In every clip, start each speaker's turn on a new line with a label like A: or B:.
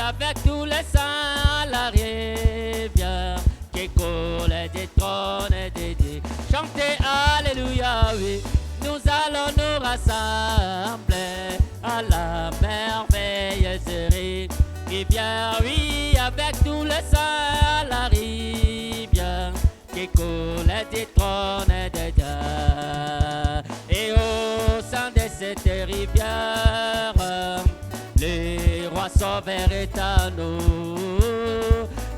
A: avec tous les saints à la rivière qui coule des trônes et des dieux. Chantez Alléluia, oui, nous allons nous rassembler à la merveilleuse rivière, oui, avec tous les saints à la rivière qui coule des trônes et des dieux. Et au sein de cette rivière, le roi sauveur est à nous.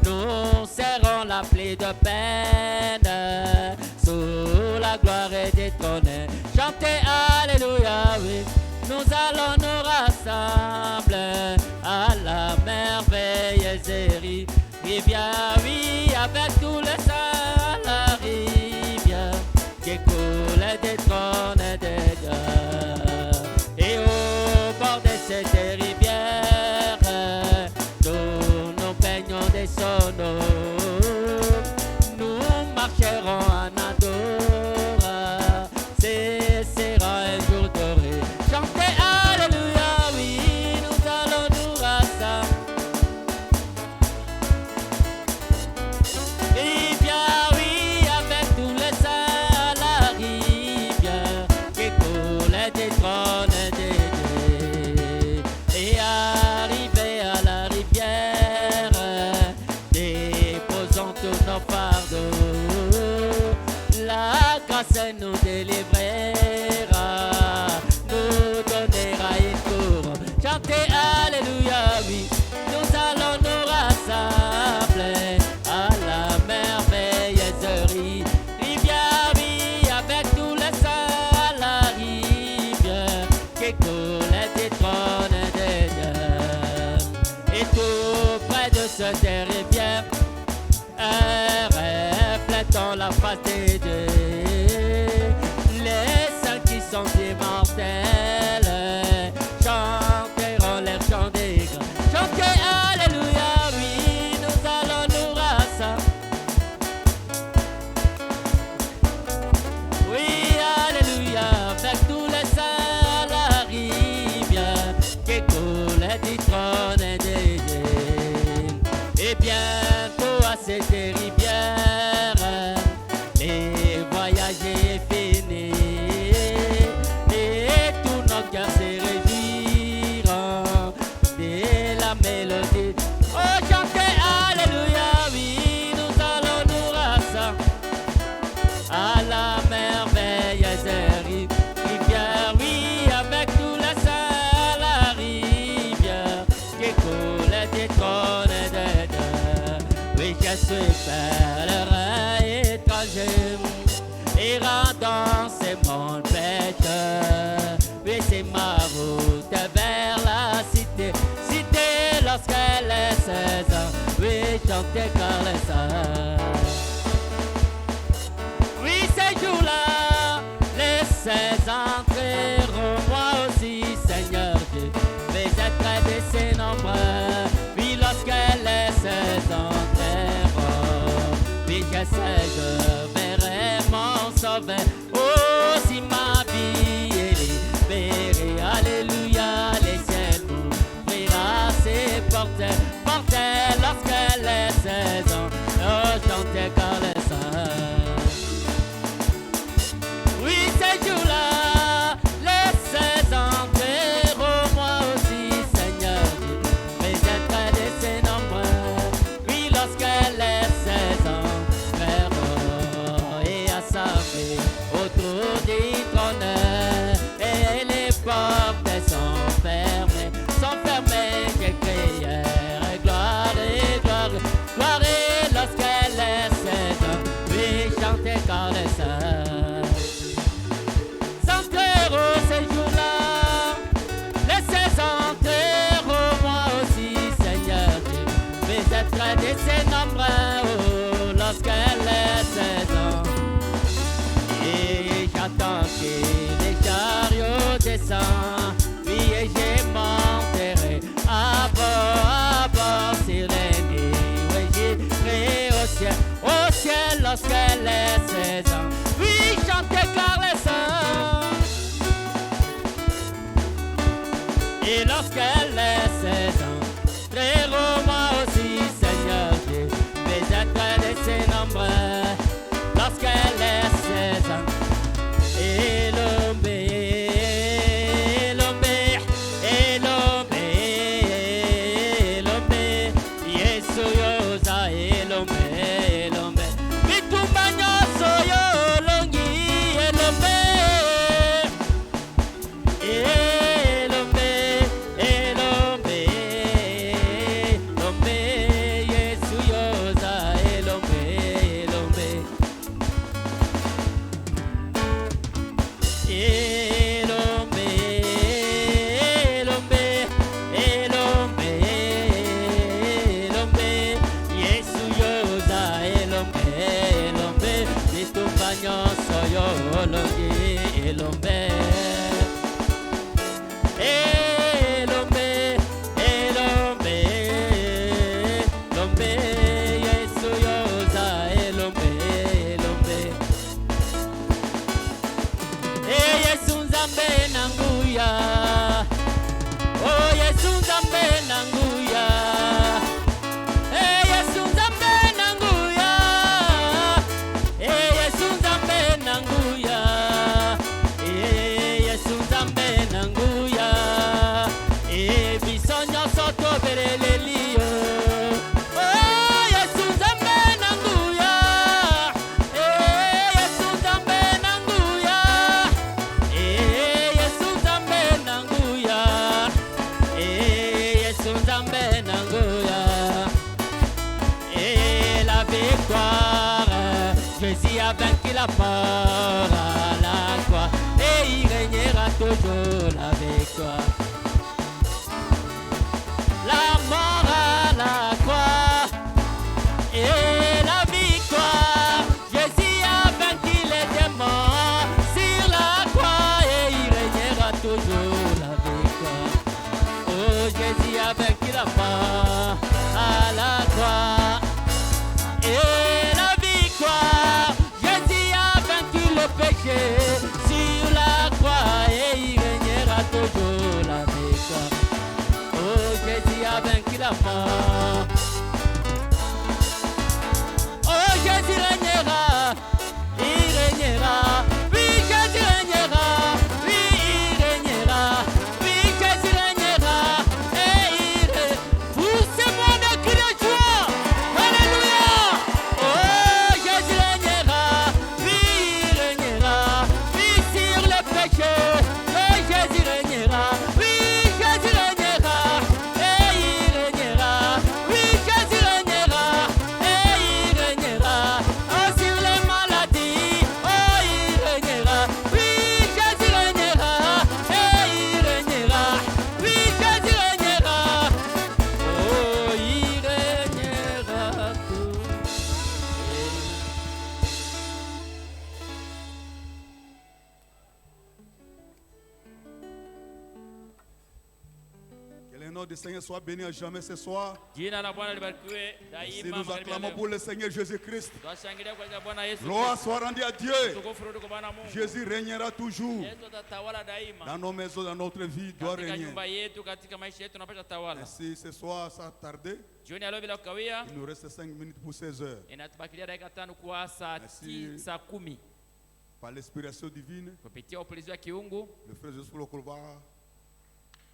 A: Nous serrons la plaie de peine sous la gloire des trônes. Chantez Alléluia, oui, nous allons nous rassembler à la merveilleuse rivière, oui, avec tous les saints à la rivière qui coule des trônes et des dieux. Et au bord de cette rivière, nous baignons des sonneaux. Nous marcherons en adorant, ce sera un jour doré. Chantez Alléluia, oui, nous allons nous rassembler. Rivière, oui, avec tous les saints à la rivière qui coule des trônes et des dieux. Et arrivé à la rivière, déposons tous nos fardeaux. La grâce nous délivrera, nous donnera une cour. Chantez Alléluia, oui, nous allons nous rassembler à la merveilleuse rivière, oui, avec tous les saints à la rivière qui coule des trônes et des dieux. Et tout près de cette rivière, reflétons la face des dieux. Les saints qui sont immortels chanteront leur chant des grands. Chantez Alléluia, oui, nous allons nous rassembler. Oui, Alléluia, avec tous les saints à la rivière qui coule du trône et des dieux. Et bientôt à cette rivière, les voyages est fini et tous nos cœurs se réjouiront de la mélodie. Oh, chantez Alléluia, oui, nous allons nous rassembler à la merveilleuse rivière, oui, avec tous les saints à la rivière qui coule des trônes et des dieux. Oui, je suis pèlerin étranger, errant dans ce monde pécheur. Oui, c'est ma route vers la cité, cité lorsqu'elle est 16 ans. Oui, chantez car les saints. Oui, ces jours-là, les 16 entreront, moi aussi, Seigneur Dieu, mais être de ces nombreux. Oui, lorsqu'elle est 16 entreront, oui, je sais, je verrai mon sauveur. Oh, si ma vie est libérée, Alléluia, les ciels m'ouvrira ses portes, portes lorsqu'elle est 16 ans. Oh, chantez car les saints. Oui, ces jours-là, les 16 entreront, moi aussi, Seigneur Dieu, mais être de ces nombreux. Oui, lorsqu'elle est 16 ans, verront et assemblés autour du trône, et les portes sont fermées, que crièrent gloire et gloire, gloire et lorsqu'elle est 16 ans, oui, chantez car les saints. S'entreront ces jours-là, les 16 entreront, moi aussi, Seigneur Dieu, mais être de ces nombreux, oh, lorsqu'elle est 16 ans. Et j'attends que les chariots descendent, oui, et je monterai à bord sur les nuits, oui, j'irai au ciel lorsqu'elle est 16 ans. Oui, chantez car les saints. Et lorsqu'elle est 16 ans, très Jésus a vaincu la mort à la croix et il régnera toujours la victoire. La mort à la croix et la victoire. Jésus a vaincu les démons sur la croix et il régnera toujours la victoire. Oh, Jésus a vaincu la mort à la croix et la victoire. Jésus a vaincu le péché sur la croix et il régnera toujours la victoire. Oh, Jésus a vaincu la mort. Oh, Jésus régnera, il régnera. Oui, Jésus régnera, oui, il régnera. Oui, Jésus régnera et il régnera. Poussez-moi de cri de joie. Alléluia. Oh, Jésus régnera, oui, il régnera. Oui, sur le péché. Oh, Jésus régnera, oui, Jésus régnera et il régnera. Oui, Jésus régnera et il régnera. Oh, sur les maladies, oh, il régnera. Oui, Jésus régnera et il régnera. Oui, Jésus régnera. Oh, il régnera tout.
B: Que le nom du Seigneur soit béni à jamais ce soir.
A: Jina la Bwana libarikiwe
B: Si
A: daima.
B: nous
A: magharibi ya
B: acclamons
A: leo.
B: pour le Seigneur Jésus-Christ.
A: Twashangilia kwa ajili ya Bwana Yesu
B: Gloire
A: Kristo.
B: soit rendue à Dieu.
A: Utukufu urudi kwa Bwana Mungu.
B: Jésus régnera toujours.
A: Yesu atatawala daima.
B: Dans nos maisons, dans notre vie, il doit
A: Katika
B: régner.
A: nyumba yetu, katika maisha yetu tunapaswa tawala.
B: Et si ce soir ça a tardé,
A: Jioni ya leo bila kukawia,
B: il nous reste 5 minutes pour 16 heures.
A: inatubakilia dakika 5 kwa saa
B: Merci.
A: saa 10.
B: Par l'inspiration divine,
A: Kupitia upulizi wa kiungu,
B: le frère Joseph Lokolba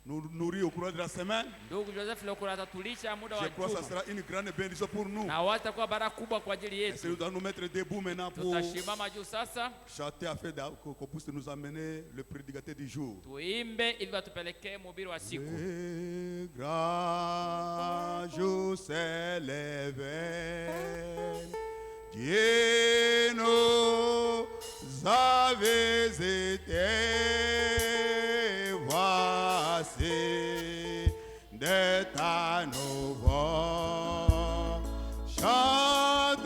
B: nous nourrit au cours de la semaine.
A: ndugu Joseph Lokura atatulisha muda
B: Je
A: wa
B: crois que ça
A: juma.
B: sera une grande bénédiction pour nous.
A: Na watakuwa baraka kubwa kwa ajili
B: Et si nous
A: yetu.
B: devons nous mettre debout maintenant pour
A: Tutashimama juu sasa,
B: chanter afin qu'on puisse nous amener le prédicateur du jour.
A: tuimbe ili watupelekee mhubiri wa siku.
B: Le grand jour s'est levé, Dieu nous avait été, voici des temps nouveaux, chantons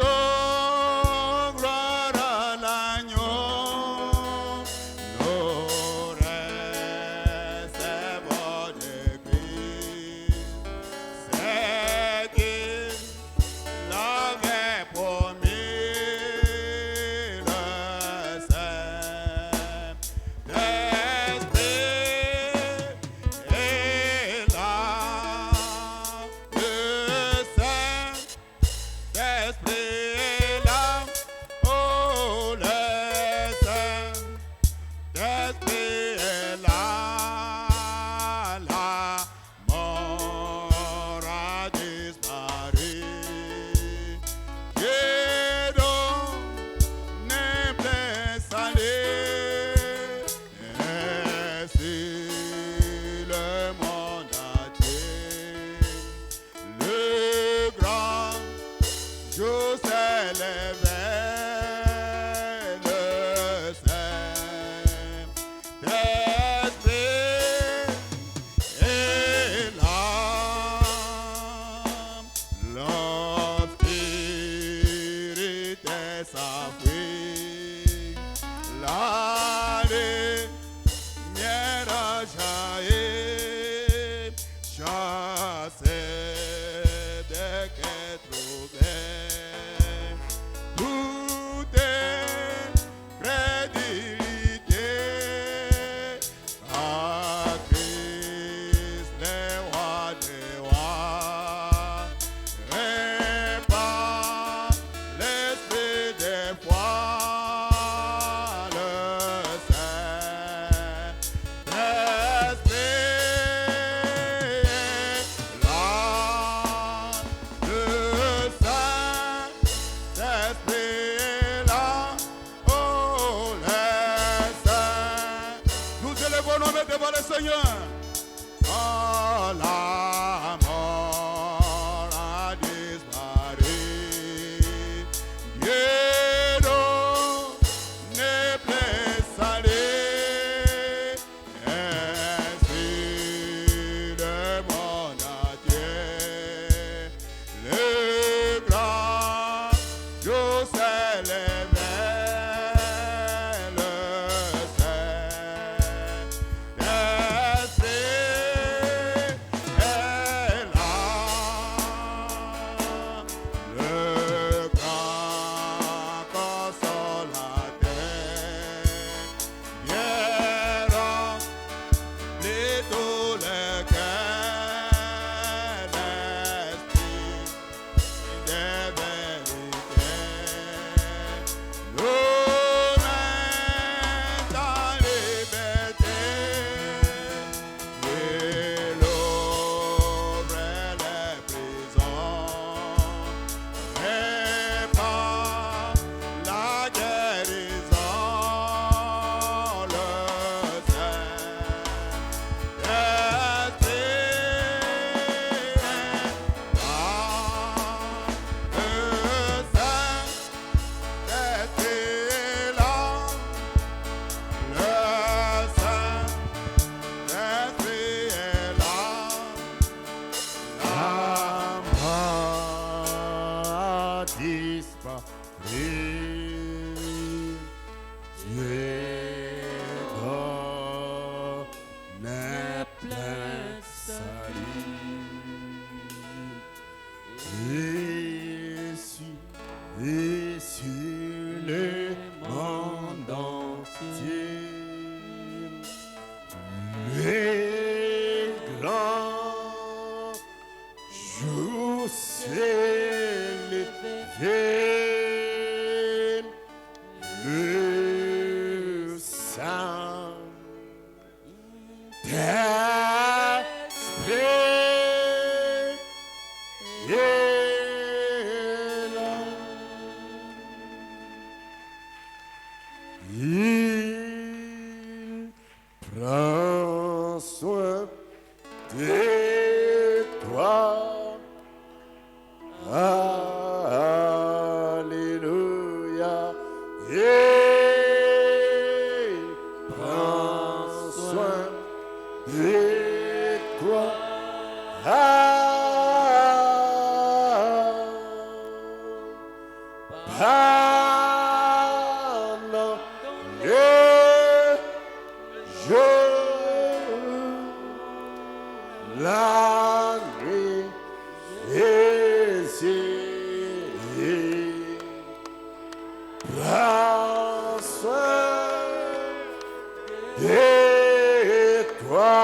B: gloire à l'agneau, nous recevons de Christ, c'est qu'il l'avait promis, le Saint-Esprit est là, le Saint-Esprit est là, oh le Saint-Esprit est là, la mort a disparu. Dieu donne plein salut, ainsi le monde entier, le grand jour s'est levé, le Il prend soin de toi. Alléluia. Il prend soin de toi. Pendant le jour, la nuit ici, prends soin de toi.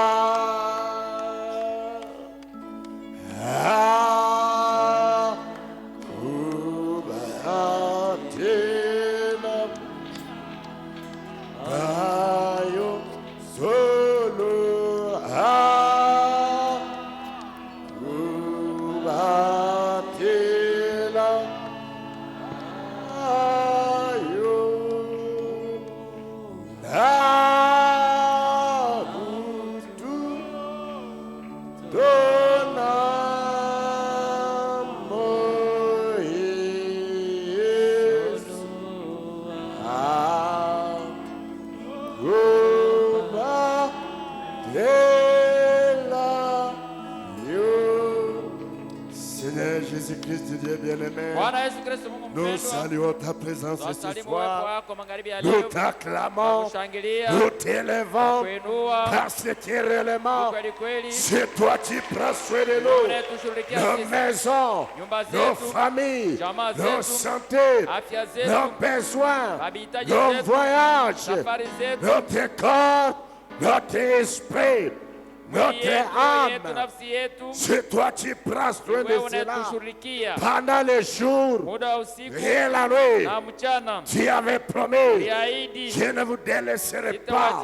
B: Seigneur Jésus-Christ, Dieu bien-aimé, nous saluons ta présence ce soir. Nous t'acclamons, nous t'élevons parce que réellement, c'est toi qui prends soin de nous, nos maisons, nos familles, nos santé, nos besoins, nos voyages, notre corps, notre esprit, notre âme. C'est toi qui prends soin de cela. Pendant les jours et la nuit, tu avais promis, je ne vous délaisserai pas.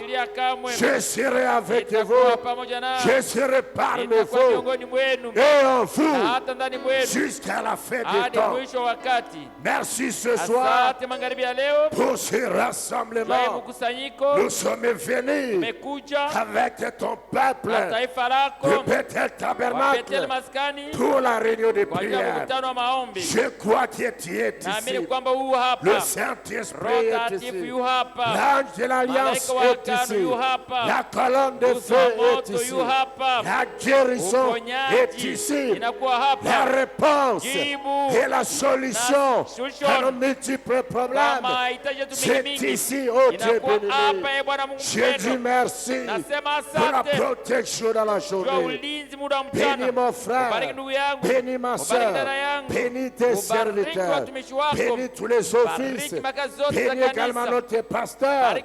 B: Je serai avec vous. Je serai parmi vous et en vous jusqu'à la fin du temps. Merci ce soir pour ce rassemblement. Nous sommes venus avec ton peuple de Bethel Tabernacle pour la réunion de prière. Je crois que tu es ici. Le Saint-Esprit est ici. L'ange de l'Alliance est ici. La colonne de feu est ici. La guérison est ici. La réponse et la solution à nos multiples problèmes, c'est ici, oh Dieu béni. Je dis merci pour la protection dans la journée. Bénis mon frère, bénis ma soeur, bénis tes serviteurs, bénis tous les offices, bénis également notre pasteur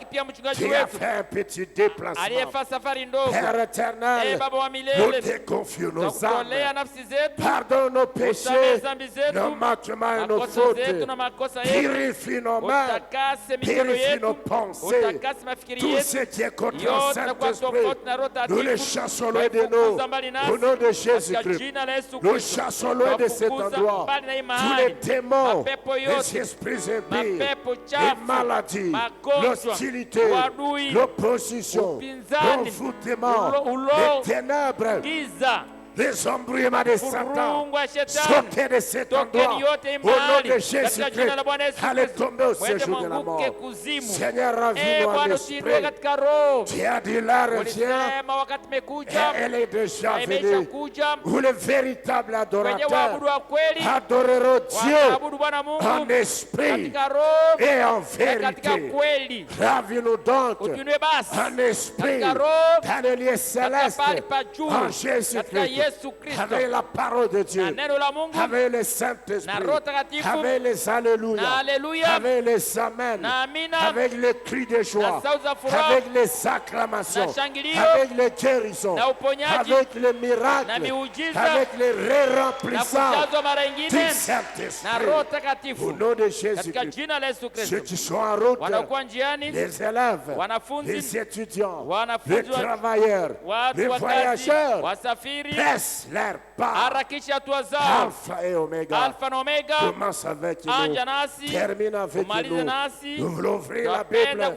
B: qui a fait un petit déplacement. Père éternel, nous te confions nos âmes. Pardonne nos péchés, nos manquements et nos fautes. Purifie nos mains, purifie nos pensées. Tout ce qui est contre le Saint-Esprit, nous les chassons loin de nous. Au nom de Jésus-Christ, nous chassons loin de cet endroit tous les démons, les esprits impies, les maladies, l'hostilité, l'opposition, l'envoûtement, les ténèbres, les embrouillements de Satan, sortez de cet endroit au nom de Jésus-Christ. Allez tomber au séjour de la mort. Seigneur, ravis-nous en esprit. Tu as dit l'heure vient et elle est déjà venue où les véritables adorateurs adoreront Dieu en esprit et en vérité. Ravis-nous donc en esprit dans le lieu céleste en Jésus-Christ. avec la parole de Dieu, avec le Saint-Esprit, avec les alléluia, avec les amen, avec les cris de joie, avec les acclamations, avec les guérisons, avec les miracles, avec les ré-remplissables du Saint-Esprit. Au nom de Jésus-Christ, ceux qui sont en route, les élèves, les étudiants, les travailleurs, les voyageurs, laisse leur pas. Alpha et Oméga. Commence avec nous. Termine avec nous. Nous voulons ouvrir la Bible.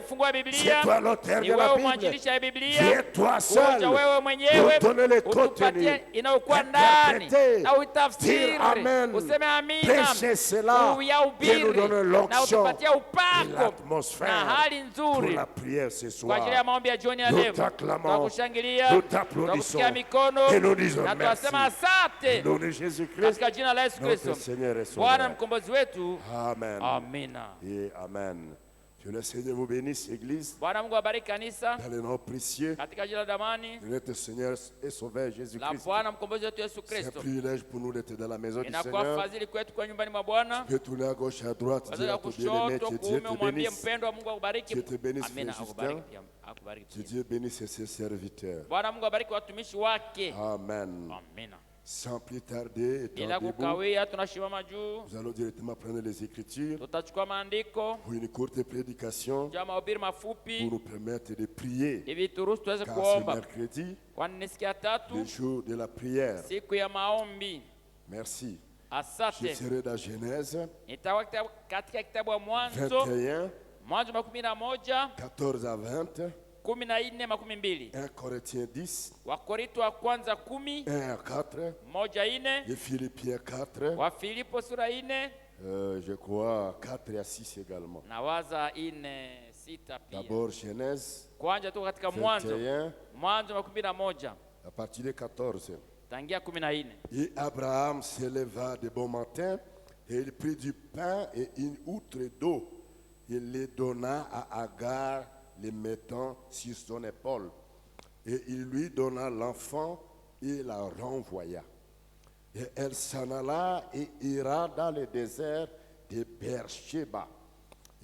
B: C'est toi l'auteur de la Bible. Viens toi seul. Nous donner les contenus. Interpréter. Dire Amen. Prêcher cela. Et nous donner l'onction et l'atmosphère pour la prière ce soir. Nous t'acclamons. Nous t'applaudissons. Et nous disons merci. Au nom de Jésus-Christ, notre Seigneur et Sauveur. Amen. Et Amen. Que le Seigneur vous bénisse, Église. Dans le nom précieux de notre Seigneur et Sauveur Jésus-Christ. C'est un privilège pour nous d'être dans la maison du Seigneur. Tu peux tourner à gauche et à droite, dire à ton bien-aimé que Dieu te bénisse. Dieu te bénisse, frère Justin. Que Dieu bénisse ses serviteurs. Amen. Sans plus tarder, étant debout, nous allons directement prendre les Écritures pour une courte prédication pour nous permettre de prier. Car c'est mercredi, le jour de la prière. Merci. Je serai dans Genèse 21, 14 à 20. 1 Corinthiens 10, 1 à 4, et Philippiens 4, je crois 4 à 6 également. D'abord Genèse 21, à partir de 14. Et Abraham s'éleva de bon matin, et il prit du pain et une outre d'eau. Il les donna à Agar, les mettant sur son épaule. Et il lui donna l'enfant et la renvoya. Et elle s'en alla et ira dans le désert de Beersheba.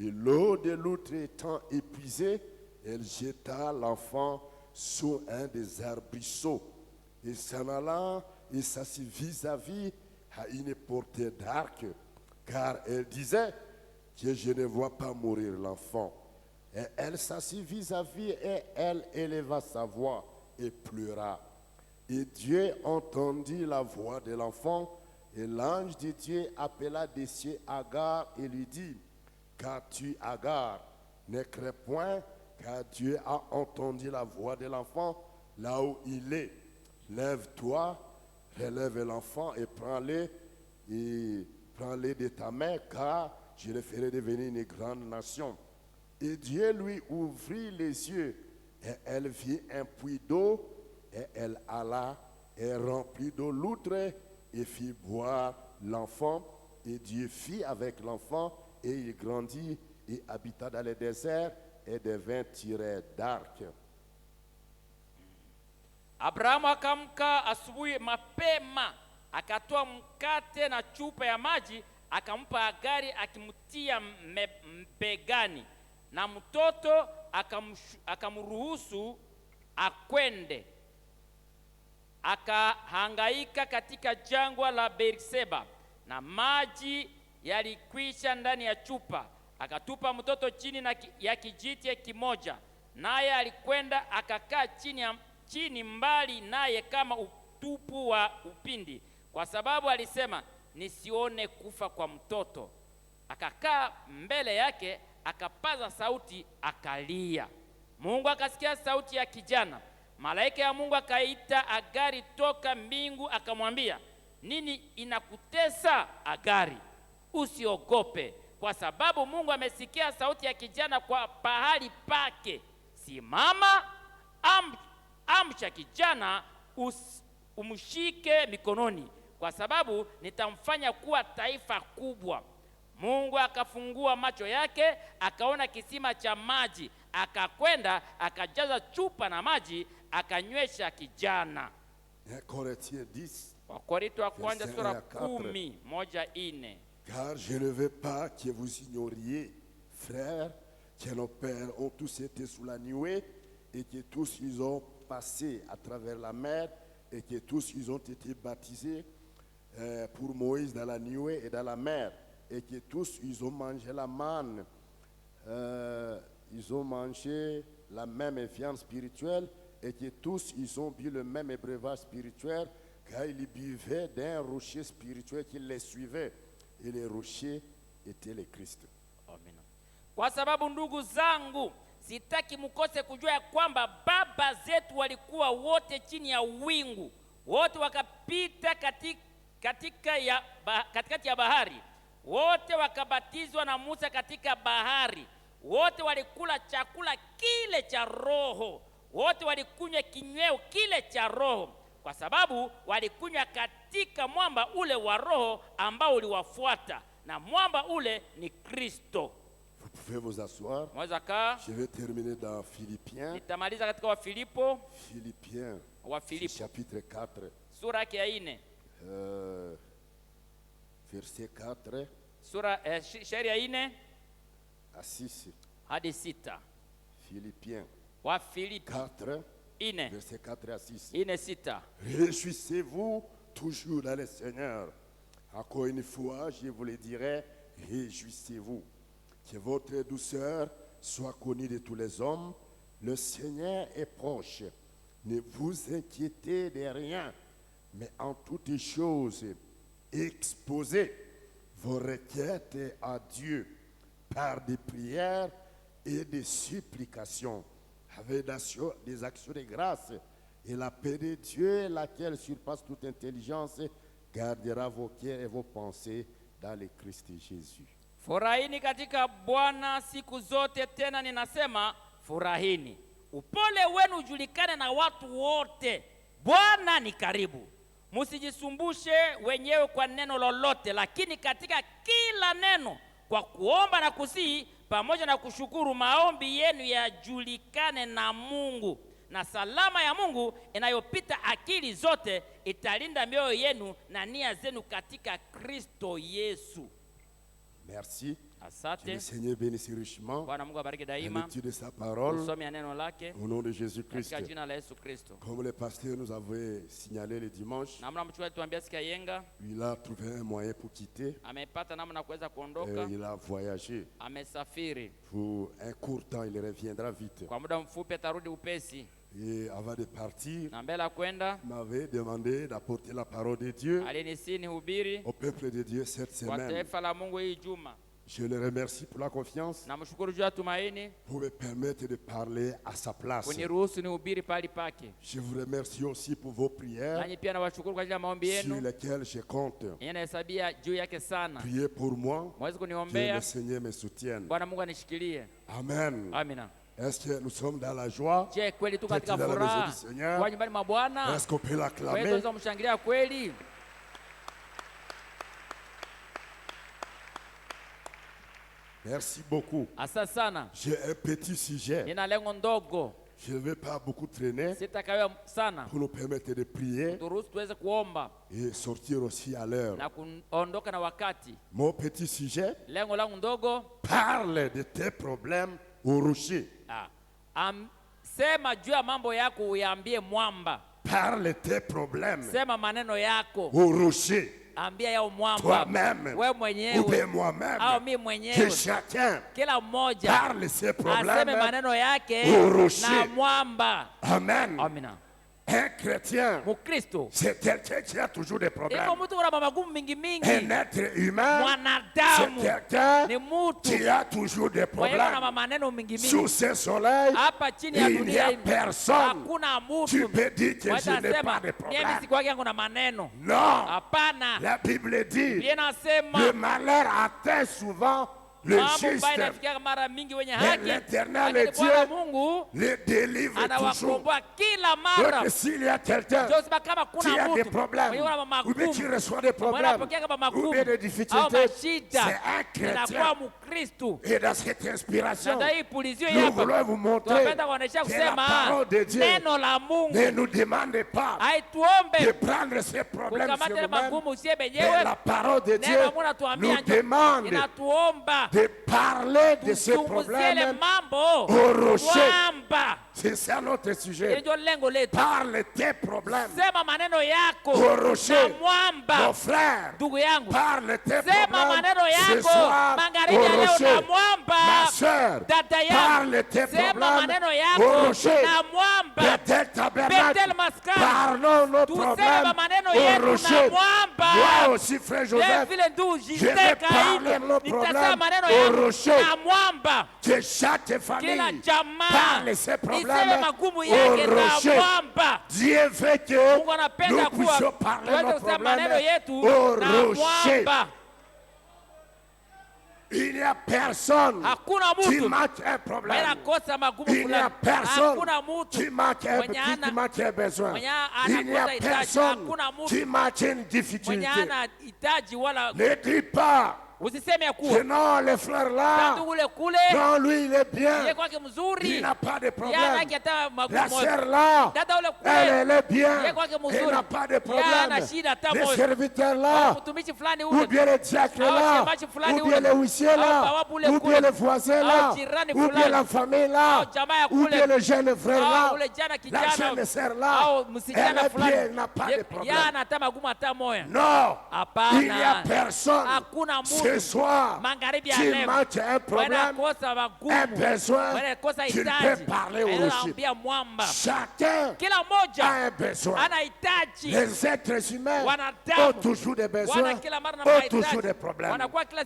B: Et l'eau de l'outre étant épuisée, elle jeta l'enfant sous un des arbrisseaux. Et s'en alla et s'assit vis-à-vis à une portée d'arc, car elle disait que je ne vois pas mourir l'enfant. Et elle s'assit vis-à-vis et elle éleva sa voix et pleura. Et Dieu entendit la voix de l'enfant, et l'ange de Dieu appela des cieux Agar et lui dit, qu'as-tu Agar? Ne crains point, car Dieu a entendu la voix de l'enfant là où il est. Lève-toi, relève l'enfant et prends-le de ta main, car je le ferai devenir une grande nation. Et Dieu lui ouvrit les yeux, et elle vit un puits d'eau, et elle alla et remplit d'eau l'outre, et fit boire l'enfant. Et Dieu fit avec l'enfant, et il grandit, et habita dans le désert, et devint tireur d'arc.
A: Abrahamu akamka asubuhi mapema, akatoa mkate na chupa ya maji, akampa Agari akimtia mbegani. Na mtoto akamruhusu akwende. Akahangaika katika jangwa la Beerseba, na maji yalikwisha ndani ya chupa. Akatupa mtoto chini ya kijiti kimoja, naye alikwenda akakaa chini mbali naye kama utupu wa upindi, kwa sababu alisema, nisione kufa kwa mtoto. Akakaa mbele yake, akapaza sauti, akalia. Mungu akasikia sauti ya kijana. Malaika ya Mungu akaita Agari toka mbingu, akamwambia, nini inakutesa Agari? Usiogope, kwa sababu Mungu amesikia sauti ya kijana kwa pahali pake. Simama, amsha kijana, umshike mikononi, kwa sababu nitamfanya kuwa taifa kubwa. Mungu akafungua macho yake, akaona kisima cha maji, akakwenda akajaza chupa na maji, akanywesha kijana.
B: 1 Corinthiens 10.
A: Wakorintho wa kwanza sura 10:1-4.
B: Car je ne veux pas que vous ignoriez, frères, que nos pères ont tous été sous la nuée et que tous ils ont passé à travers la mer et que tous ils ont été baptisés pour Moïse dans la nuée et dans la mer et que tous ils ont mangé la manne, ils ont mangé la même viande spirituelle et que tous ils ont bu le même breuvage spirituel car ils buvaient d'un rocher spirituel qui les suivait. Et les rochers étaient les Christ.
A: Amen. Kwa sababu ndugu zangu, sitaki mkose kujua ya kwamba baba zetu walikuwa wote chini ya wingu, wote wakapita katikati ya bahari, wote wakabatizwa na Musa katika bahari, wote walikula chakula kile cha roho, wote walikunywa kinyweo kile cha roho, kwa sababu walikunywa katika mwamba ule wa roho ambao uliwafuata, na mwamba ule ni Kristo.
B: Vous pouvez vous asseoir.
A: Je
B: vais terminer dans Philippiens.
A: Nitamaliza katika Wafilipo.
B: Philippiens chapitre 4.
A: Sura yake ya 4.
B: Verset 4.
A: Sura shairi ya 4
B: à 6.
A: hadi 6.
B: Philippiens.
A: Wafilipo
B: 4.
A: Verset
B: 4 à 6.
A: 4-6.
B: Réjouissez-vous toujours dans le Seigneur. Encore une fois, je vous le dirai, réjouissez-vous. Que votre douceur soit connue de tous les hommes. Le Seigneur est proche. Ne vous inquiétez de rien, mais en toutes choses, exposez vos requêtes à Dieu par des prières et des supplications, avec des actions de grâce, et la paix de Dieu, laquelle surpasse toute intelligence, gardera vos cœurs et vos pensées dans le Christ Jésus.
A: Furahini katika Bwana siku zote, tena ninasema furahini. Upole wenu ujulikane na watu wote. Bwana ni karibu. Musijisumbushe wenyewe kwa neno lolote, lakini katika kila neno kwa kuomba na kusihi pamoja na kushukuru, maombi yenu yajulikane na Mungu, na salama ya Mungu inayopita akili zote italinda mioyo yenu na nia zenu katika Kristo Yesu.
B: Merci.
A: Asante.
B: Que le Seigneur bénisse richement.
A: Bwana Mungu abariki daima.
B: L'étude de sa parole.
A: Usome neno lake.
B: Au nom de Jésus-Christ.
A: Katika jina la Yesu Kristo.
B: Comme le pasteur nous avait signalé le dimanche,
A: namna mchungaji tuambia siku ya yenga,
B: il a trouvé un moyen pour quitter.
A: Amepata namna kuweza kuondoka.
B: Il a voyagé.
A: Amesafiri.
B: Pour un court temps, il reviendra vite.
A: Kwa muda mfupi atarudi upesi.
B: Et avant de partir,
A: il
B: m'avait demandé d'apporter la parole de Dieu au peuple de Dieu cette semaine. Je le remercie pour la confiance, pour me permettre de parler à sa place. Je vous remercie aussi pour vos prières, sur lesquelles je compte. Priez pour moi, que le Seigneur me soutienne. Amen.
A: Amina.
B: Est-ce que nous sommes dans la joie?
A: Kweli tu katika furaha kwa nyumbani mwa Bwana?
B: Est-ce qu'on peut l'acclamer?
A: Tunaweza kumshangilia kweli?
B: Merci beaucoup.
A: Asante sana.
B: J'ai un petit sujet.
A: Nina lengo ndogo.
B: Je ne vais pas beaucoup traîner
A: Sitakawa sana.
B: Pour nous permettre de prier
A: Turuhusu tuweze kuomba
B: et sortir aussi à l'heure.
A: Na kuondoka na wakati.
B: Mon petit sujet
A: lengo langu ndogo
B: parle de tes problèmes au rocher.
A: Sema juu ya mambo yako uyaambie mwamba.
B: Parle tes problèmes.
A: Sema maneno yako
B: au rocher.
A: Ambia yao mwamba.
B: Toi-même.
A: Wewe mwenyewe.
B: Ou bien moi-même.
A: Au mimi mwenyewe.
B: Que chacun.
A: Kila mmoja.
B: Parle ses problèmes.
A: Aseme maneno yake
B: au rocher.
A: Na mwamba.
B: Amen.
A: Amina.
B: Un chrétien,
A: c'est
B: quelqu'un qui a toujours des problèmes.
A: Un
B: être humain, c'est quelqu'un qui a toujours des problèmes. Sous ce soleil, il n'y a personne. Tu peux dire que je n'ai pas de problème. Non. La Bible dit, le malheur atteint souvent le juste, l'Éternel est Dieu, le délivre toujours. Donc s'il y a quelqu'un qui a des problèmes, ou bien qui reçoit des problèmes, ou bien des difficultés, c'est un chrétien. Et dans cette inspiration, nous voulons vous montrer que la parole de Dieu ne nous demande pas de prendre ces problèmes sur nous-mêmes, mais la parole de Dieu nous demande de parler de ces problèmes au rocher. C'est ça notre sujet. Parle tes problèmes au rocher. Mon frère, parle tes problèmes ce soir au rocher. Ma soeur, parle tes problèmes au rocher. Bethel Tabernacle, parlons nos problèmes au rocher. Moi aussi, frère Joseph, je vais parler nos problèmes au rocher. Que chaque famille parle ses problèmes au rocher. Dieu veut que nous puissions parler nos problèmes au rocher. Il n'y a personne qui manque un problème. Il n'y a personne qui manque un besoin. Il n'y a personne qui manque une difficulté. Ne dis pas que non, le frère là, non, lui il est bien, il n'a pas de problème. La sœur là, elle est bien, elle n'a pas de problème. Les serviteurs là, ou bien les diacres là, ou bien les huissiers là, ou bien les voisins là, ou bien la famille là, ou bien le jeune frère là, la jeune sœur là, elle est bien, elle n'a pas de problème. Non, il n'y a personne ce soir qui manque un problème, un besoin, tu peux parler au rocher. Chacun a un besoin. Les êtres humains ont toujours des besoins, ont toujours des problèmes.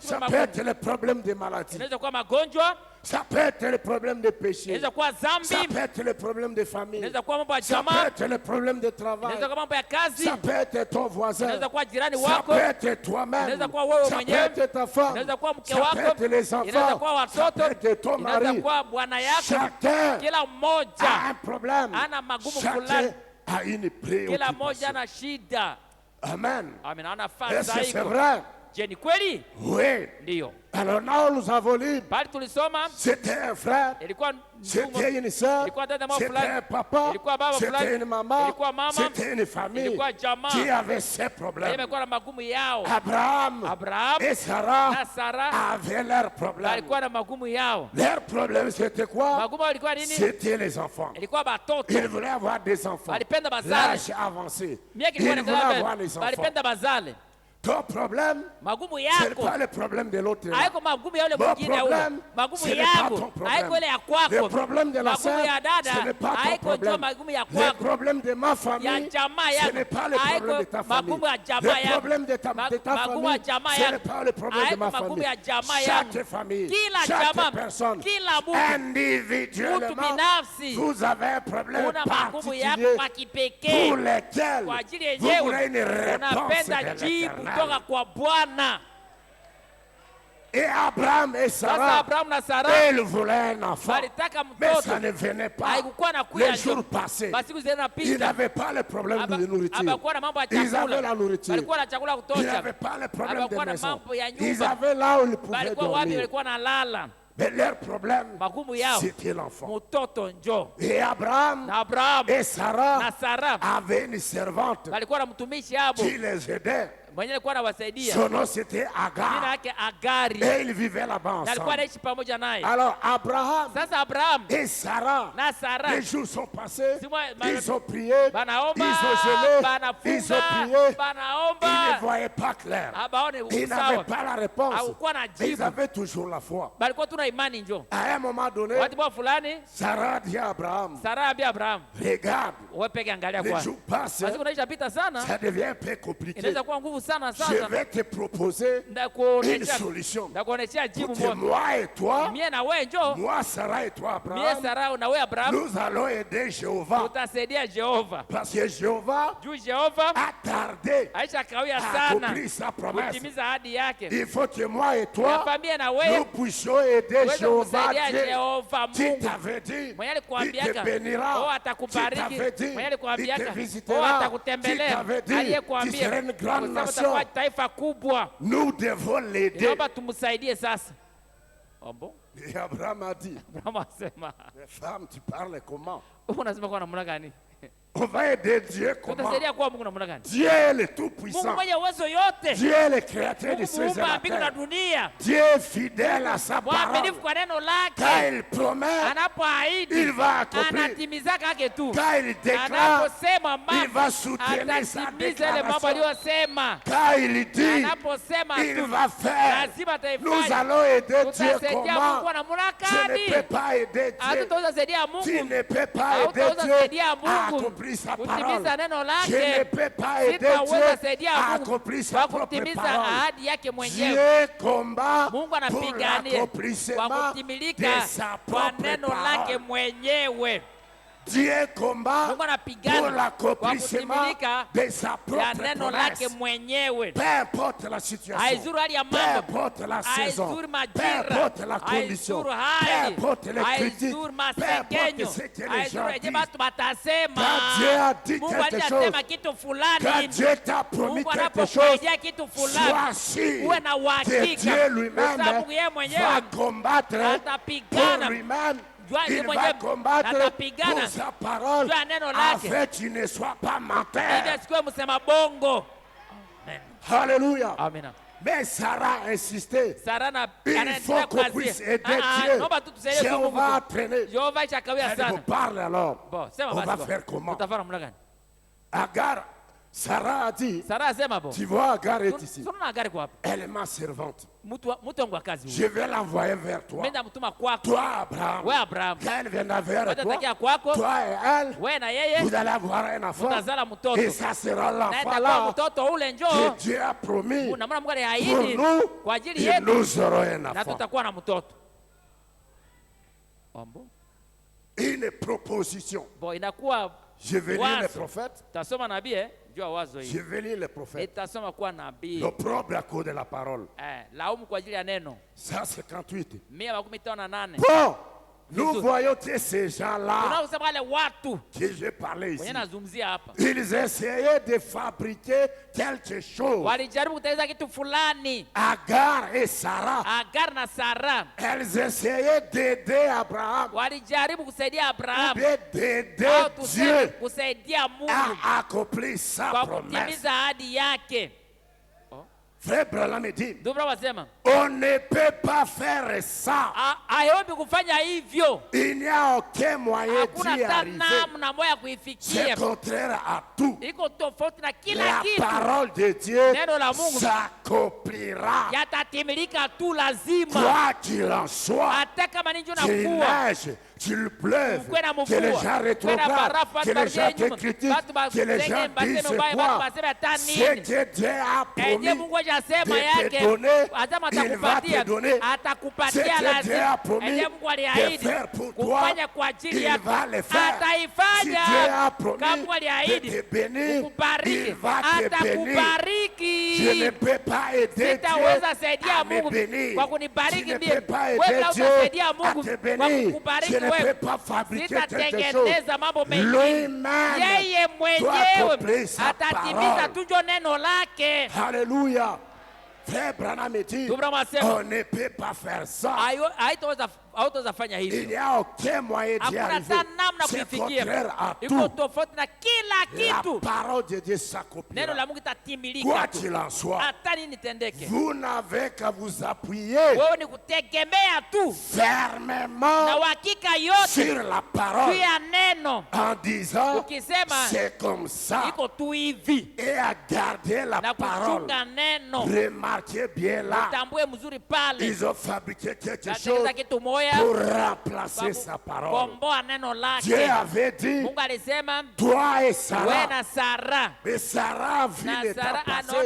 B: Ça peut être le problème des maladies. Ça peut être le problème de péché. Ça peut être le problème de famille. Ça peut être le problème de travail. Ça peut être ton voisin. Ça peut être toi-même. Ça peut être ta femme. Ça peut être les enfants. Ça peut être ton mari. Chacun a un problème. Chacun a une préoccupation. Amen. Est-ce que c'est vrai? Oui. Alors là, nous avons lu, c'était un frère, c'était une soeur, c'était un papa, c'était une maman, c'était une famille qui avait ces problèmes. Abraham et Sarah avaient leurs problèmes. Leur problème, c'était quoi? C'était les enfants. Ils voulaient avoir des enfants. L'âge avancé. Ils voulaient avoir les enfants. Ton problème, ce n'est pas le problème de l'autre. Mon problème, ce n'est pas ton problème. Le problème de la sœur, ce n'est pas ton problème. Le problème de ma famille, ce n'est pas le problème de ta famille. Le problème de ta famille, ce n'est pas le problème de ma famille. Chaque famille, chaque personne, individuellement, vous avez un problème particulier pour lequel vous voulez une réponse de l'Éternel. Et Abraham et Sarah, ils voulaient un enfant, mais ça ne venait pas. Les jours passés, ils n'avaient pas le problème de nourriture. Ils avaient la nourriture. Ils n'avaient pas le problème de maison. Ils avaient là où ils pouvaient dormir. Mais leur problème, c'était l'enfant. Et Abraham et Sarah avaient une servante qui les aidait. Son nom c'était Agar. Et ils vivaient là-bas ensemble. Alors Abraham et Sarah, les jours sont passés, ils ont prié, ils ont jeûné, ils ont prié, ils ne voyaient pas clair. Ils n'avaient pas la réponse, mais ils avaient toujours la foi. À un moment donné, Sarah dit à Abraham, regarde, les jours passent, ça devient un peu compliqué. je vais te proposer une solution. Pour moi et toi, moi Sarah et toi Abraham, nous allons aider Jéhovah. Parce que Jéhovah a tardé à accomplir sa promesse. Il faut que moi et toi, nous puissions aider Jéhovah. Qui t'avait dit, il te bénira. Qui t'avait dit, il te visitera. Qui t'avait dit, tu seras une grande nation. Nous devons l'aider. Et Abraham a dit, mais femme, tu parles comment? On va aider Dieu comment? Dieu est le Tout-Puissant. Dieu est le Créateur des cieux et de la terre. Dieu est fidèle à sa parole. Quand il promet, il va accomplir. Quand il déclare, il va soutenir sa déclaration. Quand il dit, il va faire. Nous allons aider Dieu comment? Je ne peux pas aider Dieu. Tu ne peux pas aider Dieu à accomplir sa parole. Je ne peux pas aider Dieu à accomplir sa propre parole. Dieu combat pour l'accomplissement de sa propre parole. Dieu combat pour l'accomplissement de sa propre promesse. Peu importe la situation, peu importe la saison, peu importe la condition, peu importe les critiques, peu importe ce que les gens disent. Quand Dieu a dit quelque chose, quand Dieu t'a promis quelque chose, sois sûr que Dieu lui-même va combattre pour lui-même. Il va combattre pour sa parole afin que tu ne sois pas menteur. Alléluia. Amen. Mais Sarah a insisté. Il faut qu'on puisse aider Dieu. Jéhovah va entraîner. Elle vous parle alors. On va faire comment? Agar, Sarah a dit, tu vois Agar est ici. Elle est ma servante. Je vais l'envoyer vers toi. Toi, Abraham, quand elle viendra vers toi, toi et elle, vous allez avoir un enfant. Et ça sera l'enfant là que Dieu a promis pour nous, et nous aurons un enfant. Une proposition. Je vais lire les prophètes. Je vais lire les prophètes. Le propre à cause de la parole. Ça, 58. Bon, nous voyons que ces gens-là que j'ai parlé ici, ils essayaient de fabriquer quelque chose. Agar et Sarah, elles essayaient d'aider Abraham, ou d'aider Dieu à accomplir sa promesse. Frère Branham me dit, on ne peut pas faire ça. Il n'y a aucun moyen d'y arriver. C'est contraire à tout. La parole de Dieu s'accomplira. Quoi qu'il en soit, qu'il neige, qu'il pleuve, que les gens rétrogradent, que les gens te critiquent, que les gens disent quoi, ce que Dieu a promis de te donner, il va te donner. Ce que Dieu a promis de faire pour toi, il va le faire. Si Dieu a promis de te bénir, il va te bénir. Je ne peux pas aider Dieu à me bénir. Je ne peux pas aider Dieu à te bénir. Je ne peux pas fabriquer quelque chose. Lui-même doit accomplir sa parole. Alléluia. Frère Branham dit, on ne peut pas faire ça. Il n'y a aucun moyen d'y arriver. C'est contraire à tout. La parole de Dieu s'accomplira. Quoi qu'il en soit, vous n'avez qu'à vous appuyer fermement sur la parole en disant c'est comme ça et à garder la parole. Remarquez bien là, ils ont fabriqué quelque chose pour remplacer sa parole. Dieu avait dit, toi et Sarah. Mais Sarah a vu les temps passer.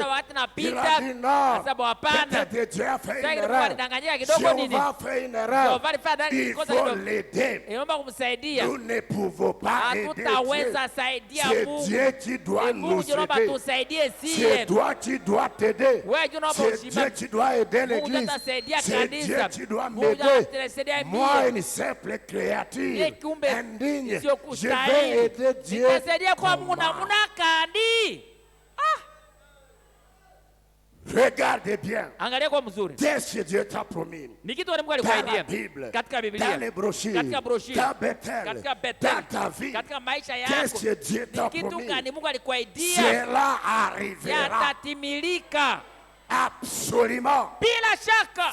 B: Il a dit non, peut-être Dieu a fait une erreur. Jéhovah a fait une erreur. Il faut l'aider. Nous ne pouvons pas aider Dieu. C'est Dieu qui doit nous aider. C'est toi qui dois t'aider. C'est Dieu qui doit aider l'Église. C'est Dieu qui doit m'aider. Moi, une simple créature indigne, je vais aider Dieu. Regardez bien. Qu'est-ce que Dieu t'a promis? Dans la Bible, dans les brochures, dans Bethel, dans ta vie, qu'est-ce que Dieu t'a promis? Cela arrivera. Absolument.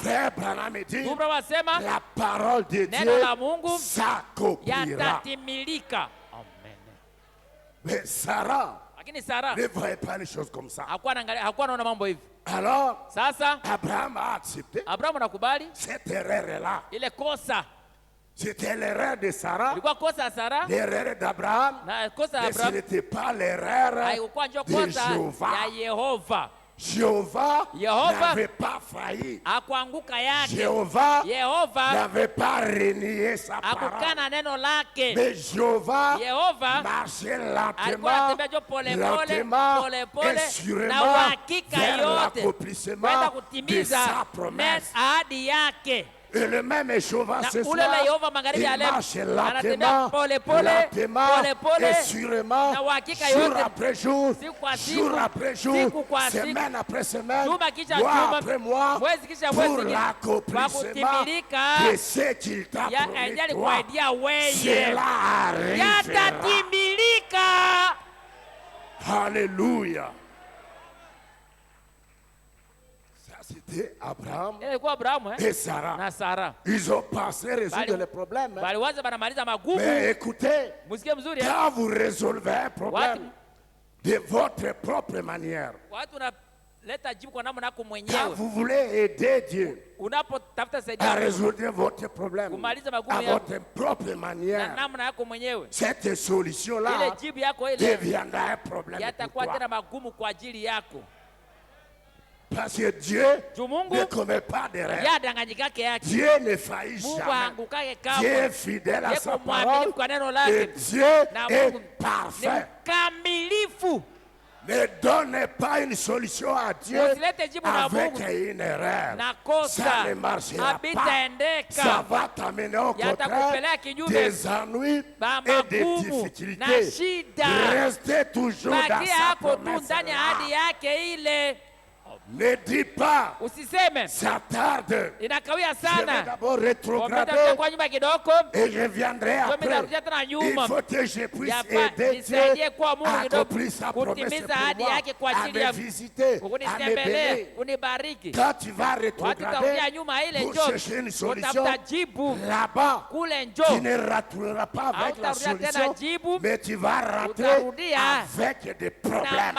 B: Frère Branham dit, la parole de Dieu s'accomplira. Mais Sarah ne voyait pas les choses comme ça. Alors, Abraham a accepté cette erreur-là. C'était l'erreur de Sarah, l'erreur d'Abraham, mais ce n'était pas l'erreur de Jéhovah. Jéhovah n'avait pas failli. Jéhovah n'avait pas renié sa parole. Mais Jéhovah marchait lentement, et sûrement vers l'accomplissement de sa promesse. Et le même Jéhovah ce soir, il marche lentement, et sûrement, jour après jour, semaine après semaine, mois après mois, pour l'accomplissement de ce qu'il t'a promis toi. Cela arrivera. Alléluia. C'était Abraham et Sarah. Ils ont pensé résoudre les problèmes. Mais écoutez, quand vous résolvez un problème de votre propre manière, quand vous voulez aider Dieu à résoudre votre problème à votre propre manière, cette solution-là deviendra un problème pour toi. Parce que Dieu ne commet pas d'erreur. Dieu ne faillit jamais. Dieu est fidèle à sa parole. Et Dieu est parfait. Ne donnez pas une solution à Dieu avec une erreur. Ça ne marchera pas. Ça va t'amener au contraire des ennuis et des difficultés. Restez toujours dans sa promesse. Ne dis pas, ça tarde. Je vais d'abord rétrograder et je viendrai après. Il faut que je puisse aider Dieu à accomplir sa promesse pour moi, à me visiter, à me bénir. Quand tu vas rétrograder pour chercher une solution, là-bas, tu ne retourneras pas avec la solution, mais tu vas rentrer avec des problèmes.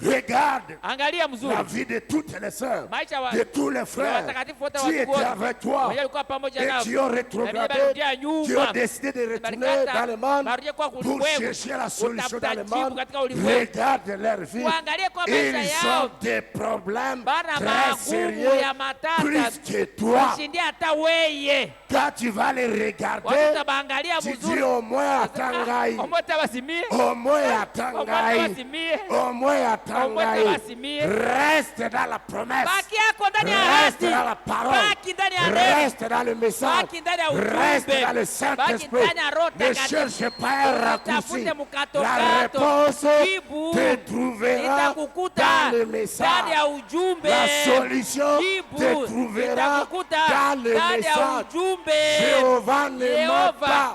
B: Regarde la vie de toutes les sœurs, de tous les frères qui étaient avec toi et qui ont rétrogradé, qui ont décidé de retourner dans le monde pour chercher la solution dans le monde. Regarde leur vie. Ils ont des problèmes très sérieux, plus que toi. Quand tu vas les regarder, tu dis au moins à Tangaï, au moins à Tangaï, au moins à Tangaï. Reste dans la promesse, reste dans la parole, reste dans le message, reste dans le Saint-Esprit. Ne cherche pas un raccourci. La réponse te trouvera dans le message. La solution te trouvera dans le message. Jéhovah ne ment pas.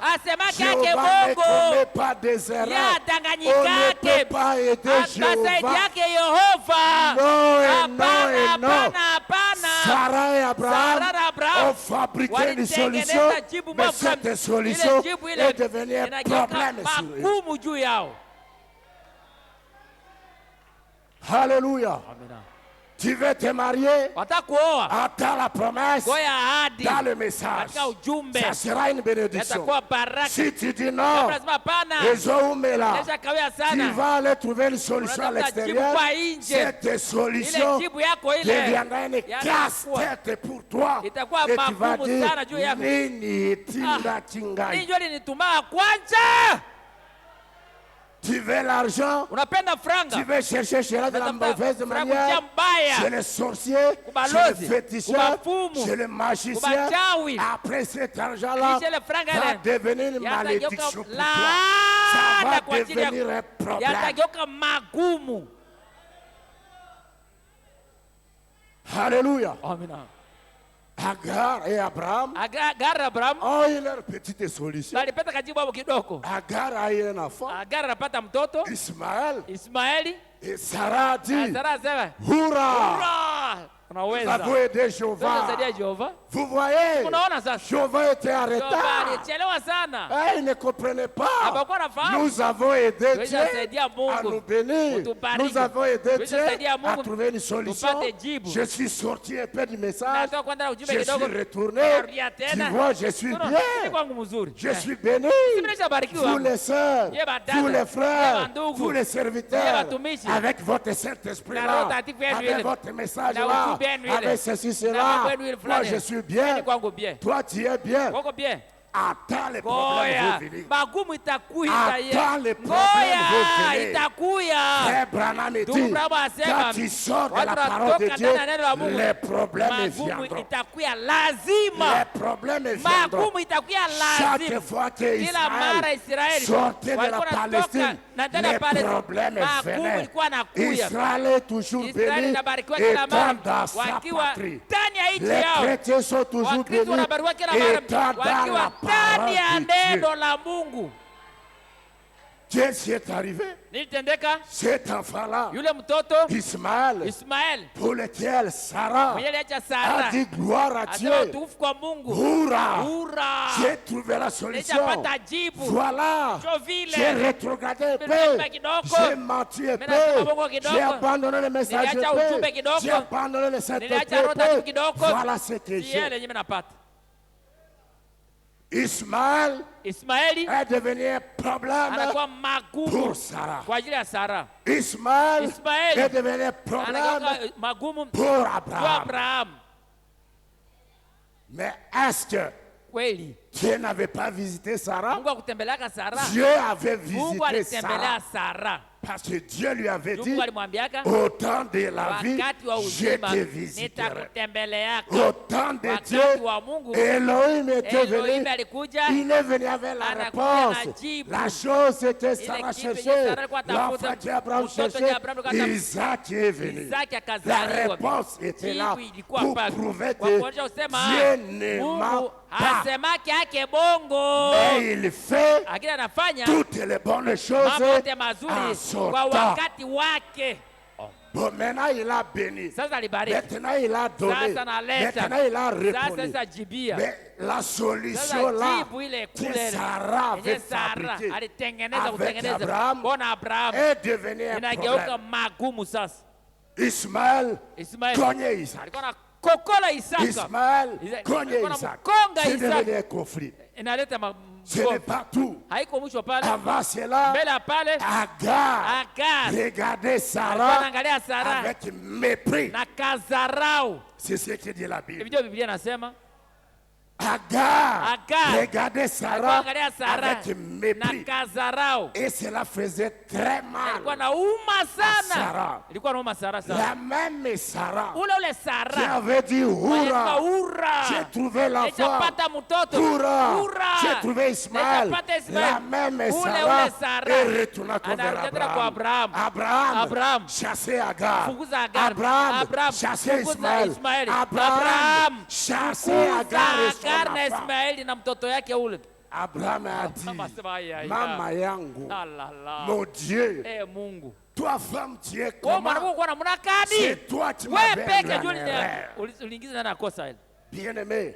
B: Jéhovah ne commet pas des erreurs. On ne peut pas aider Jéhovah. Non. Sarah et Abraham ont fabriqué une solution, mais cette solution est devenue un problème sur eux. Alléluia. Tu veux te marier? Attends la promesse. Dans le message. Ça sera une bénédiction. Si tu dis non, tu vas aller trouver une solution à l'extérieur. Cette solution deviendra une casse-tête pour toi. Et tu vas dire, Nini tinda tingai. Tu veux l'argent, tu veux chercher chez de la mauvaise manière, chez les sorciers, chez les féticheurs, chez les magiciens. Après cet argent-là va devenir une malédiction pour toi. Ça va devenir un problème. Alléluia.
A: Amen.
B: Agar et Abraham ont eu leur petite solution. Agar a eu un enfant, Ismaël, et Sarah dit, Hurrah! Vous avez aidé Jéhovah. Vous voyez, Jéhovah était en retard. Il ne comprenait pas. Nous avons aidé Dieu à nous bénir. Nous avons aidé Dieu à trouver une solution. Je suis sorti un peu du message. Je suis retourné. Tu vois, je suis bien. Je suis béni. Vous les sœurs, vous les frères, vous les serviteurs, avec votre Saint-Esprit-là, avec votre message-là, avec ceci, cela, moi je suis bien. Toi tu es bien. Attends les problèmes vont venir. Attends les problèmes vont venir. Frère Branham dit, quand tu sors de la parole de Dieu, les problèmes viendront. Les problèmes viendront. Chaque fois que Israël sortait de la Palestine, les problèmes venaient. Israël est toujours béni étant dans sa patrie. Les chrétiens sont toujours bénis étant dans la
A: ndani ya neno la Mungu.
B: Qu'est-ce qui est arrivé? Cet enfant-là, Ismaël, pour lequel Sarah a dit gloire à Dieu. Hurrah! J'ai trouvé la solution. Voilà, j'ai rétrogradé un peu, j'ai menti un peu, j'ai abandonné le message un peu, j'ai abandonné le Saint-Esprit un peu. Voilà ce que j'ai. Ismaël est devenu un problème pour Sarah. Ismaël est devenu un problème pour Abraham. Mais est-ce que Dieu n'avait pas visité Sarah? Dieu avait visité Sarah. Parce que Dieu lui avait dit, au temps de la vie, je te visiterai. Au temps de Dieu, Elohim était venu, il est venu avec la réponse. La chose était Sarah cherchait, l'enfant d'Abraham cherchait, Isaac est venu. La réponse était là pour prouver que Dieu ne ment pas. Mais il fait toutes les bonnes choses en son temps. Bon, maintenant il a béni. Maintenant il a donné. Maintenant il a répondu. Mais la solution là que Sarah avait fabriquée avec Abraham est devenue un problème. Ismaël cognait Isaac. Ismaël cognait Isaac. C'est devenu un conflit. Ce n'est pas tout. Avant cela, Agar regardait Sarah avec mépris. C'est ce que dit la Bible. Agar regardait Sarah avec mépris. Et cela faisait très mal à Sarah. La même Sarah qui avait dit Hurrah, j'ai trouvé l'enfant. Hurrah, j'ai trouvé Ismaël. La même Sarah est retournée vers Abraham chassait Agar. Abraham chassait Ismaël. Abraham chassait Agar et Abraham a dit, Mama yangu, mon Dieu, toi femme tu es comment? C'est toi qui m'avais Bien-aimé,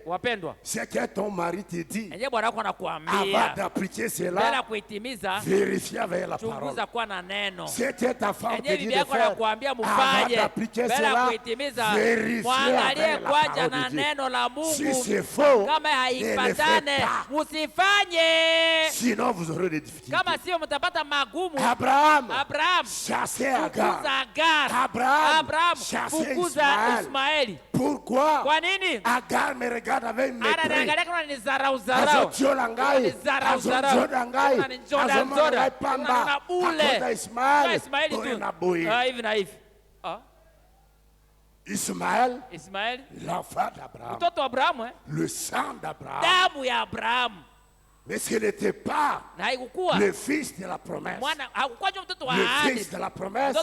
B: c'est que ton mari te dit, avant d'appliquer cela, vérifie avec la parole. C'est que ta femme te dit de faire, avant d'appliquer cela, vérifie avec la parole de Dieu. Si c'est faux, ne le faites pas. Sinon, vous aurez des difficultés. Abraham chassait Agar. Abraham chassait Ismaël. Pourquoi? Agar me regarde avec mépris. Ismaël, l'enfant d'Abraham, le sang d'Abraham. Mais ce n'était pas le fils de la promesse. Le fils de la promesse,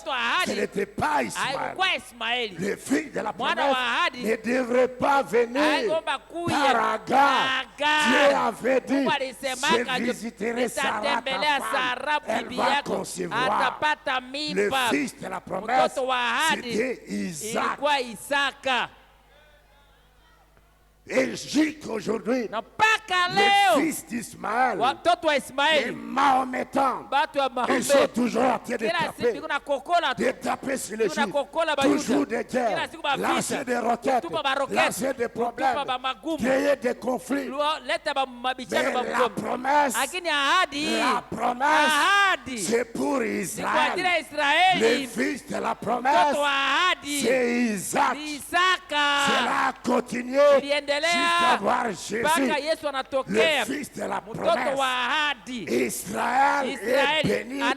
B: ce n'était pas Ismaël. Le fils de la promesse ne devrait pas venir par Agar. Dieu avait dit, je visiterai Sarah, ta femme. Elle va concevoir. Le fils de la promesse, c'était Isaac. Et jusqu'aujourd'hui, le fils d'Ismaël, les Mahométans, ils sont toujours en train de taper sur les Juifs, toujours des guerres, lancer des roquettes, lancer des problèmes, créer des conflits. Mais la promesse, c'est pour Israël. Le fils de la promesse, c'est Isaac. Cela a continué jusqu'à voir Jésus, le fils de la promesse. Israël est béni à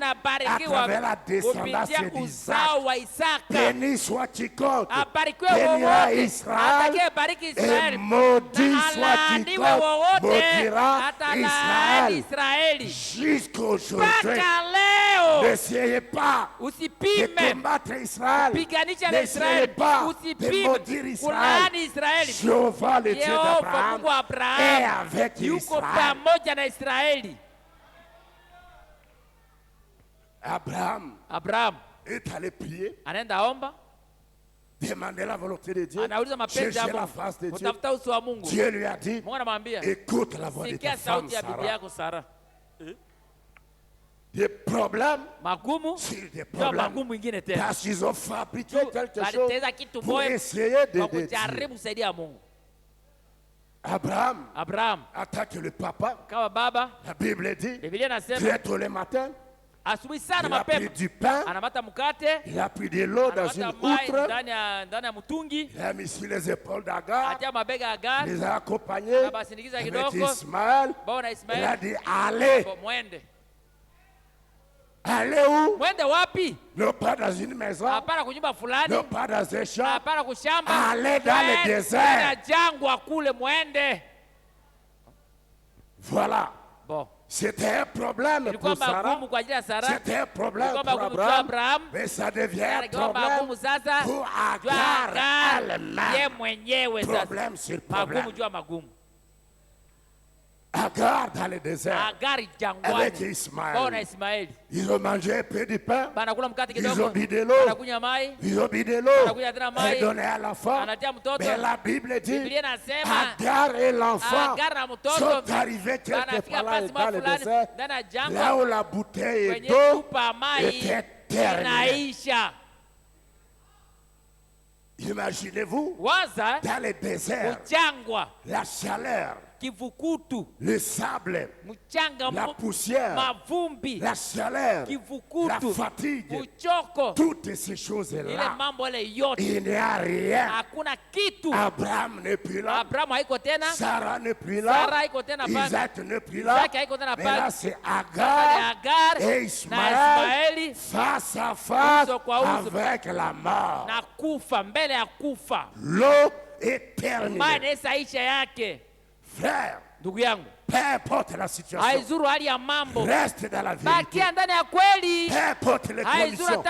B: travers la descendance d'Isaac. Béni soit quiconque bénira Israël, et maudit soit quiconque maudira Israël. Jusqu'aujourd'hui, n'essayez pas de combattre Israël, n'essayez pas de maudire Israël. Jéhovah, le Dieu d'Abraham, est avec Israël. Abraham est allé prier, demander la volonté de Dieu, chercher la face de Dieu. Dieu lui a dit, écoute la voix de ta femme Sarah. Des problèmes sur des problèmes, parce qu'ils ont fabriqué quelque chose pour essayer de Dieu. Abraham attaque le papa. La Bible dit, très tôt le matin, il a pris du pain, il a pris de l'eau dans une outre, il a mis sur les épaules d'Agar, il les a accompagnés avec Ismaël. Il a dit, allez. Allez où? Non pas dans une maison, non pas dans un champ, allez dans le désert. Voilà. C'était un problème pour Sarah, c'était un problème pour Abraham, mais ça devient un problème pour Agar elle-même. Problème sur problème. Agar dans le désert avec Ismaël. Ils ont mangé un peu de pain, ils ont bu de l'eau, et donné à l'enfant. Mais la Bible dit, Agar et l'enfant sont arrivés quelque part là dans le désert, là où la bouteille d'eau était terminée. Imaginez-vous, dans le désert, la chaleur, le sable, la poussière, la chaleur, la fatigue, toutes ces choses-là, il n'y a rien. Abraham n'est plus là, Sarah n'est plus là, Isaac n'est plus là, mais là c'est Agar et Ismaël face à face avec la mort. L'eau est terminée. Frère, Peu importe la situation.
A: Haizuru hali ya mambo.
B: Reste dans la vérité.
A: Bakia ndani ya kweli.
B: Peu importe les conditions.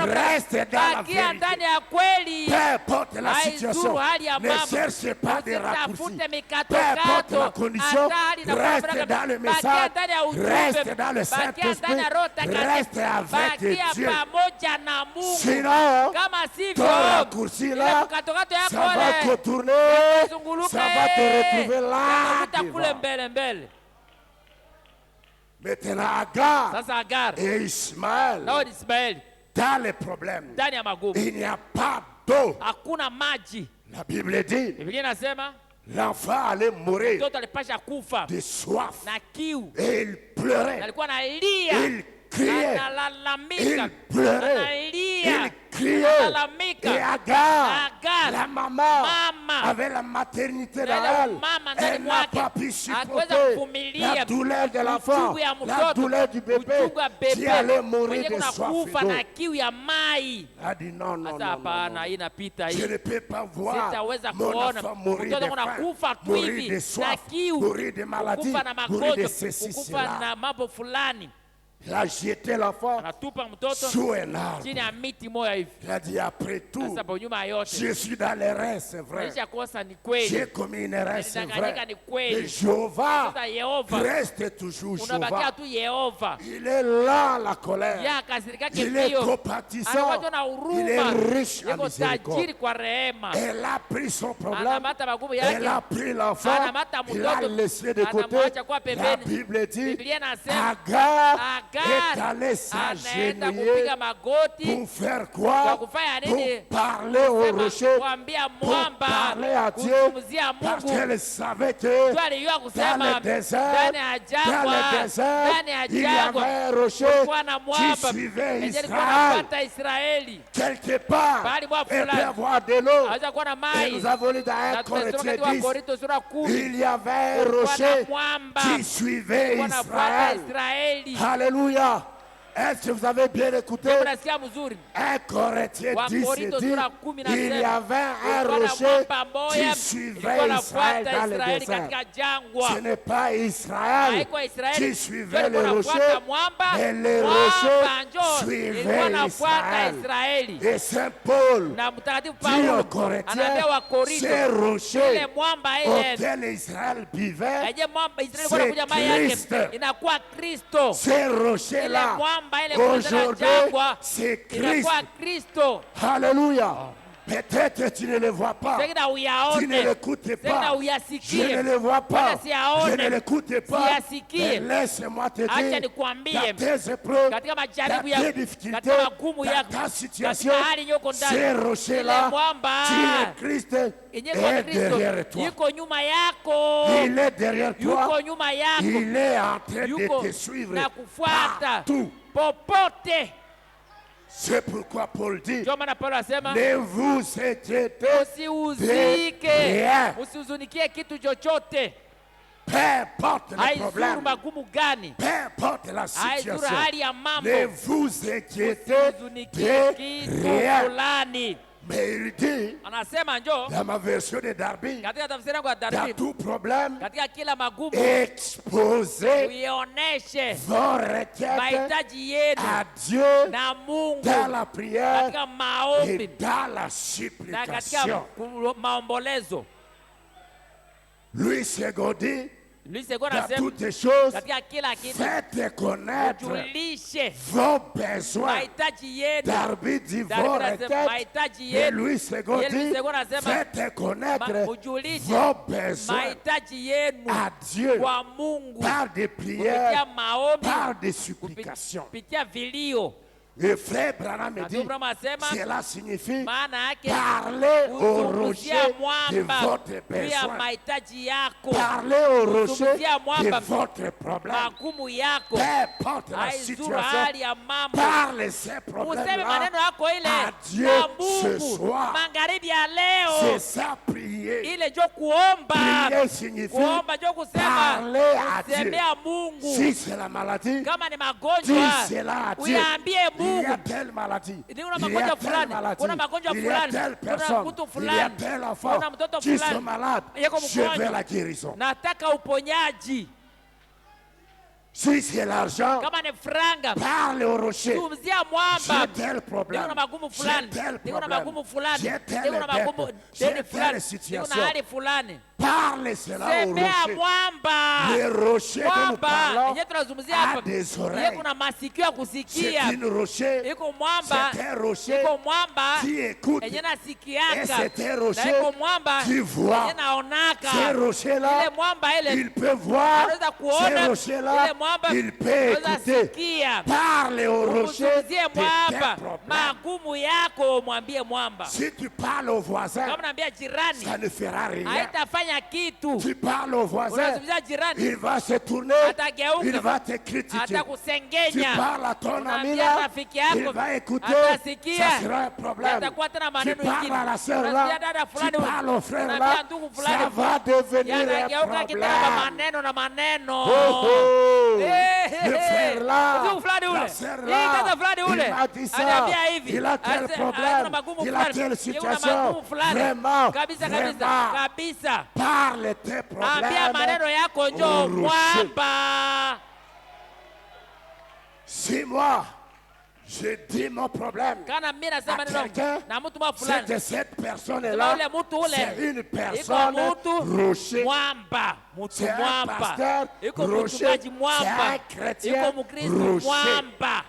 B: Reste dans la vérité.
A: Bakia ndani ya kweli.
B: Peu importe la situation. Ne cherchez pas des raccourcis. Peu importe la condition. Reste dans le message. Reste dans le Saint-Esprit. Reste avec Dieu. Sinon, ton raccourci là, ça va te tourner. Ça va te retrouver là. Maintenant, Agar et Ismaël, dans les problèmes, il n'y a pas d'eau. La Bible dit, l'enfant allait mourir de soif. Et il pleurait. Il criait. Il pleurait. Il criait. Et Agar, la maman, avait la maternité dans elle. Elle n'a pas pu supporter la douleur de l'enfant, la douleur du bébé qui allait mourir de soif et d'eau. Elle a dit non, non, non, non. Je ne peux pas voir mon enfant mourir de faim, mourir de soif, mourir de maladie, mourir de ceci, cela. Il a jeté l'enfant sous un arbre. Il a dit après tout, je suis dans l'erreur, c'est vrai. J'ai commis une erreur, c'est vrai. Mais Jéhovah reste toujours Jéhovah. Il est là, la colère. Il est compatissant. Il est riche en miséricorde. Elle a pris son problème. Elle a pris l'enfant. Il a laissé de côté. La Bible dit, Agar est allé s'agenouiller pour faire quoi? Pour parler au rocher, pour parler à Dieu, parce qu'elle savait que dans le désert, il y avait un rocher qui suivait Israël. Quelque part, il peut y avoir de l'eau. Et nous avons lu dans 1 Corinthiens 10, il y avait un rocher qui suivait Israël. Alléluia. Est-ce que vous avez bien écouté? 1 Corinthiens 10 dit, il y avait un rocher qui suivait Israël dans le désert. Ce n'est pas Israël qui suivait le rocher, mais le rocher suivait Israël. Et Saint Paul dit aux Corinthiens, ce rocher auquel Israël vivait, c'est Christ. Ce rocher-là, aujourd'hui, c'est Christ. Alléluia. Peut-être tu ne le vois pas, tu ne l'écoutes pas, je ne le vois pas, je ne l'écoute pas, mais laisse-moi te dire, dans tes épreuves, dans tes difficultés, dans ta situation, ces rochers-là, tu es Christ, est derrière toi. Il est derrière toi, il est en train de te suivre partout. C'est pourquoi Paul dit, ne vous inquiétez de rien. Peu importe le problème, peu importe la situation, ne vous inquiétez de rien. Mais il dit, dans ma version de Darby, dans tout problème, exposez vos requêtes à Dieu dans la prière et dans la supplication. Lui, c'est dit, dans toutes les choses, faites connaître vos besoins. Darby dit vos requêtes, et lui second dit, faites connaître vos besoins à Dieu par des prières, par des supplications. Et frère Branham me dit, cela signifie parler au rocher de votre besoin. Parler au rocher de votre problème. Peu importe la situation, parlez ces problèmes-là à Dieu ce soir. C'est ça, prier. Prier signifie parler à Dieu. Si c'est la maladie, dis cela à Dieu. Il y a telle maladie, il y a telle maladie, il y a telle personne, il y a tel enfant qui sont malades, je veux la guérison. Si c'est l'argent,
A: kama ni franga,
B: parle au rocher.
A: zungumzia mwamba.
B: J'ai tel problème.
A: Niko na magumu fulani. Niko na magumu fulani.
B: J'ai telle
A: Niko na magumu
B: dette.
A: fulani.
B: Situation.
A: Niko na hali fulani.
B: Parle cela au
A: Semea
B: rocher.
A: mwamba.
B: Le rocher que nous parlons a des oreilles.
A: Kuna masikio ya kusikia.
B: C'est une rocher.
A: Iko mwamba.
B: C'est un rocher
A: Iko mwamba.
B: qui écoute.
A: Yenye
B: Et
A: nasikiaka.
B: c'est un rocher
A: Iko mwamba.
B: qui voit.
A: Yenye naonaka.
B: Ces rochers-là,
A: Ile mwamba ile.
B: il peut voir.
A: Anaweza kuona.
B: Ces rochers-là,
A: Ile mwamba.
B: il peut
A: Anaweza
B: écouter.
A: sikia.
B: Parle au rocher
A: Umzungumzie
B: de tes
A: mwamba.
B: problèmes.
A: Magumu yako mwambie mwamba.
B: Si tu parles au voisin,
A: Kama naambia jirani,
B: ça ne fera rien.
A: haitafanya kitu.
B: Tu parles au voisin,
A: Unazungumzia jirani,
B: il va se tourner,
A: atageuka,
B: il va te critiquer. Tu
A: atakusengenya.
B: parles à ton ami
A: Unaambia
B: là,
A: rafiki
B: il
A: yako,
B: va écouter,
A: atasikia.
B: ça sera un problème.
A: Yatakuwa tena
B: Tu
A: maneno
B: parles
A: mengine.
B: à la sœur
A: Unasikia
B: là,
A: dada
B: tu
A: fulani,
B: parles au frère
A: unaambia
B: là,
A: ndugu fulani,
B: ça va devenir un
A: yanageuka kitana
B: problème.
A: maneno na maneno.
B: Oh, oh.
A: Le
B: Le frère là,
A: ndugu fulani ule,
B: la sœur
A: hii
B: là,
A: dada fulani
B: il
A: ule,
B: m'a dit ça,
A: anaambia hivi,
B: il a tel problème,
A: kuna magumu
B: il a
A: fulani,
B: telle
A: kuna
B: situation,
A: magumu fulani.
B: vraiment,
A: Kabisa
B: vraiment.
A: kabisa.
B: Parle tes problèmes.
A: Ambia maneno yako njoo
B: au rocher.
A: mwamba.
B: Si moi, je dis mon problème
A: Kana mimi nasema
B: à
A: neno
B: quelqu'un,
A: na mtu mwa
B: c'est
A: fulani,
B: que cette
A: Sema
B: personne-là,
A: ule mtu ule
B: c'est une
A: iko
B: personne
A: mtu
B: rocher.
A: mwamba, mtu
B: C'est un
A: mwamba,
B: pasteur
A: iko
B: rocher.
A: mchungaji
B: C'est
A: mwamba,
B: un chrétien
A: iko mkristo
B: rocher.
A: mwamba.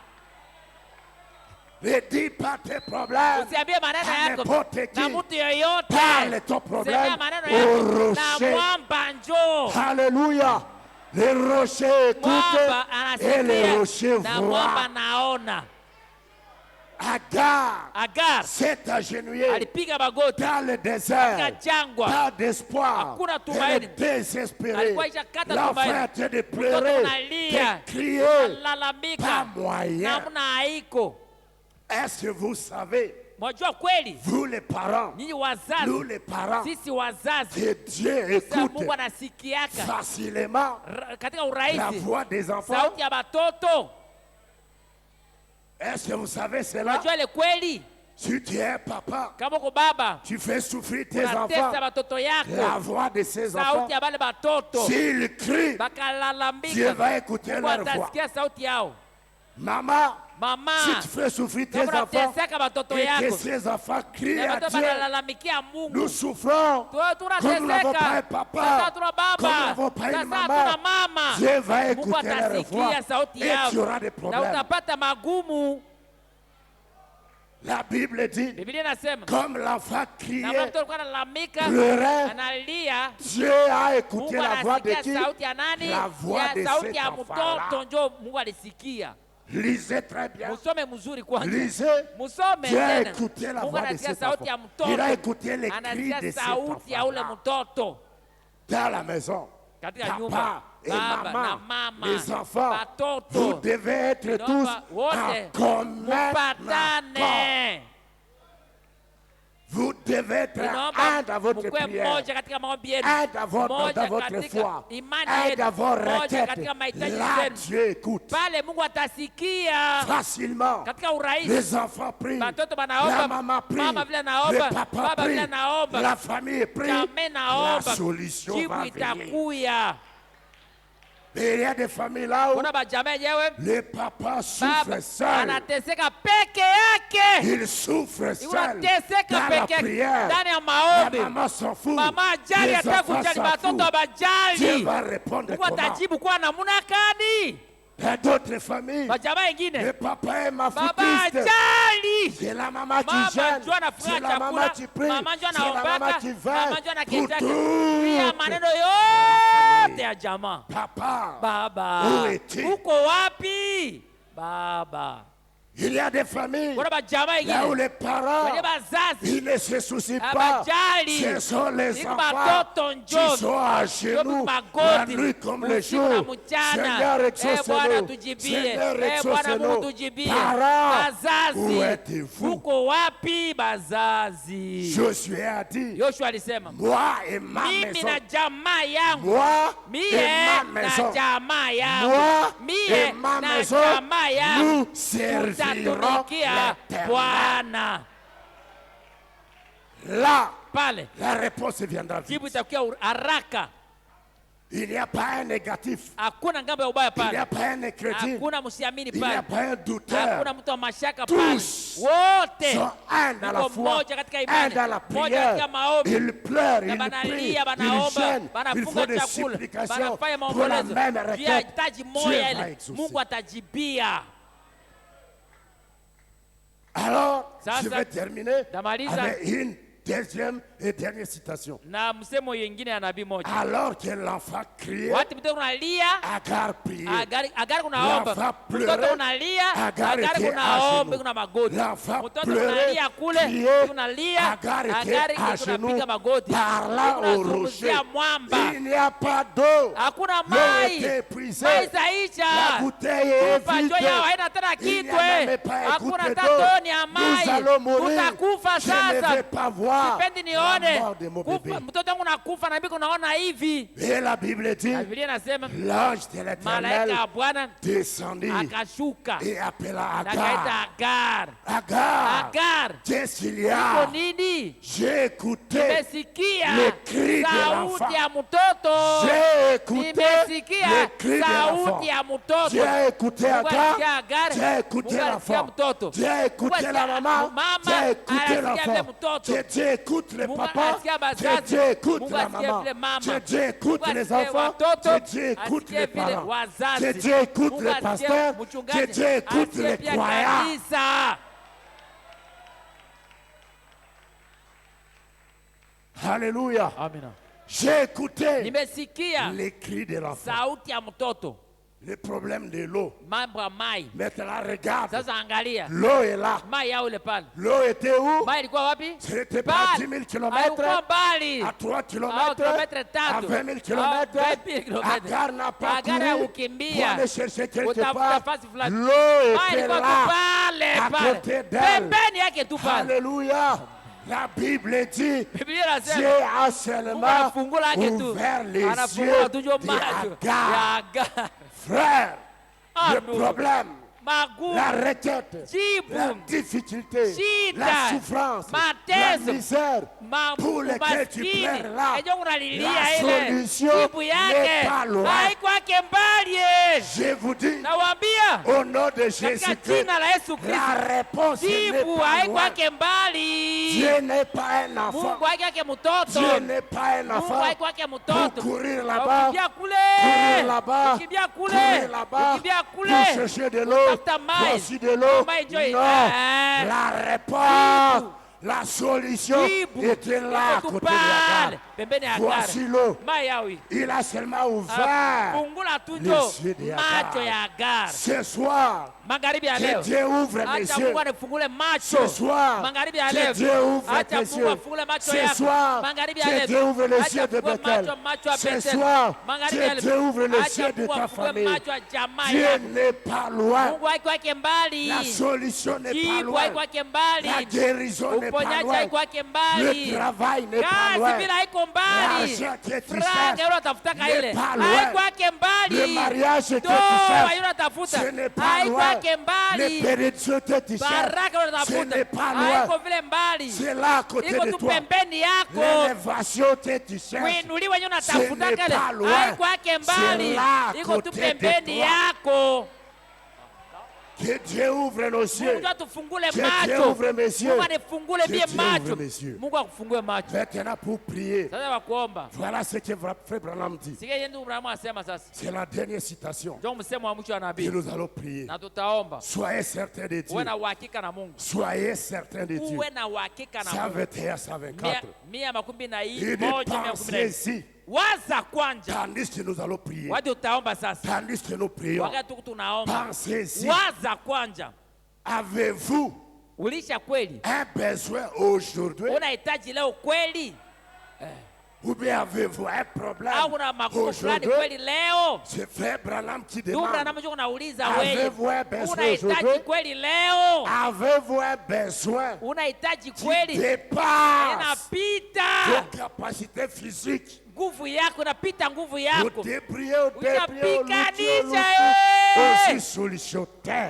B: Ne dis pas tes problèmes
A: Usiambie maneno
B: à
A: yako
B: n'importe qui.
A: na mtu yoyote.
B: Parle ton problème
A: Semea maneno
B: au
A: yako na
B: rocher.
A: mwamba njoo.
B: Alléluia. Les rochers
A: Mwamba
B: écoutent et les rochers
A: anasikia na mwamba
B: voient.
A: naona.
B: Agar s'est agenouillé
A: Alipiga magoti
B: dans le désert,
A: katika jangwa,
B: pas d'espoir,
A: Hakuna
B: elle
A: tumaini.
B: est désespérée.
A: Alikuwa ishakata
B: L'enfant
A: tumaini.
B: a été de
A: Mtoto
B: pleurer,
A: analia,
B: de crier,
A: alalamika,
B: pas moyen.
A: namna haiko.
B: Est-ce que vous savez,
A: Mwajua kweli,
B: vous les parents,
A: nyinyi
B: nous
A: wazazi,
B: les parents,
A: sisi wazazi,
B: que Dieu
A: sasa
B: écoute
A: Mungu anasikiaka
B: facilement
A: katika
B: la
A: urahisi
B: voix des enfants?
A: sauti ya batoto.
B: Est-ce que vous savez cela?
A: Mwajua ile kweli,
B: Si tu es papa,
A: kama uko baba
B: tu fais souffrir tes
A: unatesa
B: enfants.
A: batoto
B: La
A: yako,
B: voix de ces enfants,
A: sauti ya bale batoto
B: s'ils crient, Dieu
A: bakalalambika,
B: va écouter
A: Mungu
B: leur voix.
A: atasikia sauti yao.
B: Maman,
A: Mama,
B: si tu fais souffrir tes
A: kama
B: enfants
A: unateseka batoto
B: et que
A: yako
B: ces enfants crient
A: na
B: à
A: batoto
B: Dieu,
A: banalalamikia Mungu,
B: nous souffrons comme nous n'avons pas un
A: tunateseka.
B: papa,
A: Sasa hatuna
B: comme nous
A: baba,
B: n'avons pas une
A: sasa hatuna
B: maman.
A: mama.
B: Dieu va
A: Mungu
B: écouter leur voix
A: atasikia sauti
B: et
A: yao
B: tu auras des
A: na
B: problèmes.
A: utapata magumu.
B: La Bible dit,
A: Biblia inasema
B: comme l'enfant
A: na
B: criait,
A: mtoto alikuwa analalamika,
B: pleurait,
A: analia,
B: Dieu a écouté
A: Mungu
B: la voix de
A: anasikia
B: qui?
A: sauti ya nani?
B: La voix de
A: Ya sauti
B: cet
A: ya
B: enfant-là.
A: mtoto, njo Mungu alisikia.
B: Lisez très bien.
A: Musome mzuri kwanza,
B: Lisez.
A: musome
B: Dieu a
A: tena.
B: écouté la
A: Mungu
B: voix de
A: anasikia
B: cet
A: sauti ya
B: enfant. Il a
A: mtoto,
B: écouté les cris de
A: anasikia
B: cet
A: sauti ya ule
B: enfant
A: mtoto
B: dans la maison.
A: katika nyumba.
B: Papa et
A: Baba na
B: maman,
A: mama,
B: les enfants, vous
A: batoto,
B: devez être tous
A: naomba
B: en
A: wote
B: commun accord.
A: mupatane.
B: Vous devez être un dans votre
A: mkuwe
B: prière,
A: mmoja katika maombi yenu,
B: un dans votre
A: mmoja
B: foi,
A: katika imani
B: un
A: yenu,
B: dans vos
A: mmoja
B: requêtes.
A: katika mahitaji
B: Là,
A: yenu.
B: Dieu écoute
A: Pale Mungu atasikia
B: facilement.
A: katika urahisi.
B: Les enfants prient,
A: Batoto
B: la
A: banaomba,
B: maman prie,
A: mama vile
B: le
A: naomba,
B: papa
A: baba vile
B: prie,
A: naomba,
B: la famille prie,
A: jamii
B: la
A: naomba,
B: solution
A: jibu
B: va venir.
A: itakuya.
B: Et il y a des familles là où
A: Kuna bajamaa yenyewe
B: les papas souffrent
A: baba
B: seuls.
A: anateseka peke yake,
B: Ils souffrent seuls
A: unateseka
B: dans la
A: peke yake
B: prière.
A: ndani ya
B: La
A: maombi.
B: maman s'en fout.
A: Mama ajali
B: Les
A: hata
B: enfants
A: kujali,
B: s'en
A: batoto
B: foutent. Dieu
A: abajali.
B: va répondre
A: Mungu
B: comment?
A: atajibu kwa namna gani?
B: Il y a d'autres familles.
A: Bajamaa
B: Le
A: ingine
B: papa est ma
A: baba
B: foutiste.
A: ajali,
B: C'est la maman qui
A: mama
B: gêne.
A: njoo anafunga
B: C'est la maman
A: chakula,
B: qui prie.
A: mama njoo
B: C'est la maman
A: anaombaka,
B: qui
A: mama
B: va
A: njoo
B: pour
A: anaketaka
B: tout.
A: maneno yote ya jamaa.
B: Papa,
A: Baba,
B: où es-tu?
A: uko wapi baba?
B: Il y a des familles
A: Kuna bajamaa
B: là où
A: ingine
B: les parents
A: wenye bazazi
B: ils ne se soucient pas.
A: abajali,
B: Ce sont les
A: ni
B: enfants
A: batoto
B: qui
A: njoo
B: sont à genoux la
A: magoti
B: nuit comme le
A: usiku na
B: jour.
A: mchana.
B: Seigneur,
A: Eh, Bwana
B: exauce-nous.
A: tujibie,
B: Seigneur,
A: eh, Bwana Mungu
B: exauce-nous.
A: tujibie.
B: Parents, où
A: Bazazi,
B: êtes-vous?
A: uko wapi bazazi?
B: Josué a dit,
A: Yoshua alisema
B: moi et ma
A: mimi
B: maison,
A: na jamaa yangu,
B: moi
A: mie
B: et ma
A: na
B: maison,
A: jamaa yangu,
B: moi
A: mie
B: et ma
A: na
B: maison,
A: jamaa yangu
B: nous servirons
A: tutatumikia
B: l'Éternel.
A: Bwana.
B: Là,
A: Pale
B: la réponse viendra vite.
A: jibu itakuwa haraka.
B: Il n'y a pas un négatif.
A: Hakuna ngambo ya ubaya pale.
B: Il n'y a pas un incrédule.
A: Hakuna msiamini
B: Il n'y a
A: pale.
B: pas un douteur.
A: Hakuna mtu wa mashaka pale.
B: Tous
A: Wote
B: sont un dans la foi, un dans la prière. Ils pleurent, ils prient, ils gênent. Il faut des supplications pour la même requête. Dieu va exaucer. Alors, je vais terminer avec une deuxième et dernière citation. Alors que l'enfant criait, Agar priait. L'enfant pleurait, Agar était à genoux. L'enfant pleurait, criait, Agar était à genoux, parlant au rocher. Il n'y a pas d'eau. L'eau était épuisée. La bouteille est vide. Il n'y a même pas une goutte d'eau. Nous allons mourir. Je ne vais pas voir. Et la Bible dit, l'ange de l'Éternel descendit et appela Agar. Agar, qu'est-ce qu'il y a? J'ai écouté le cri de l'enfant. J'ai écouté le cri de l'enfant. J'ai écouté Agar. J'ai écouté l'enfant. J'ai écouté la maman. J'ai écouté l'enfant. Dieu écoute les papas, Dieu écoute la maman, Dieu écoute les enfants, Dieu écoute les parents, Dieu écoute les pasteurs, Dieu écoute les croyants. Alléluia. J'ai écouté les cris de l'enfant. Le problème de l'eau. Maintenant, regarde. L'eau est là. L'eau était où? C'était pas à 10 000 km, à 3 km, à 20 000 km. Agar n'a pas couru pour aller chercher quelque part. L'eau était là, à côté d'elle. Alléluia. La Bible dit, Dieu a seulement ouvert les yeux d'Agar. Frère, le problème, la requête, la difficulté, la souffrance, la misère pour lesquelles tu pleures là, la solution n'est pas loin. Je vous dis, au nom de Jésus-Christ, la réponse n'est pas loin. Dieu n'est pas un enfant. Dieu n'est pas un enfant pour courir là-bas, courir là-bas, courir là-bas, pour chercher de l'eau. Voici de l'eau. Non, la réponse, la solution était là à côté de Agar. Voici l'eau. Il a seulement ouvert les yeux d'Agar. Ce soir, que Dieu ouvre mes yeux. Ce soir, que Dieu ouvre tes yeux. Ce soir, que Dieu ouvre les yeux de Bethel. Ce soir, que Dieu ouvre les yeux de ta famille. Dieu n'est pas loin. La solution n'est pas loin. La guérison n'est pas loin. Le travail n'est pas loin. L'argent que tu cherches n'est pas loin. Le mariage que tu cherches, ce n'est pas loin. Les bénédictions que tu cherches, ce n'est pas loin. C'est là à côté de toi. L'élévation que tu cherches, ce n'est pas loin. C'est là à côté de toi. Que Dieu ouvre nos yeux. Que Dieu ouvre mes yeux. Que Dieu ouvre mes yeux. Maintenant pour prier. Voilà ce que Frère Branham dit. C'est la dernière citation. Et nous allons prier. Soyez certains de Dieu. Soyez certains de Dieu. 121, 124. Il dit pensez-y. Tandis que nous allons prier. Tandis que nous prions. Pensez-y. Avez-vous un besoin aujourd'hui? Ou bien avez-vous un problème aujourd'hui? C'est Frère Branham qui demande. Avez-vous un besoin aujourd'hui? Avez-vous un besoin qui dépasse vos capacités physiques? Vous débrouillez, aussi solution terre.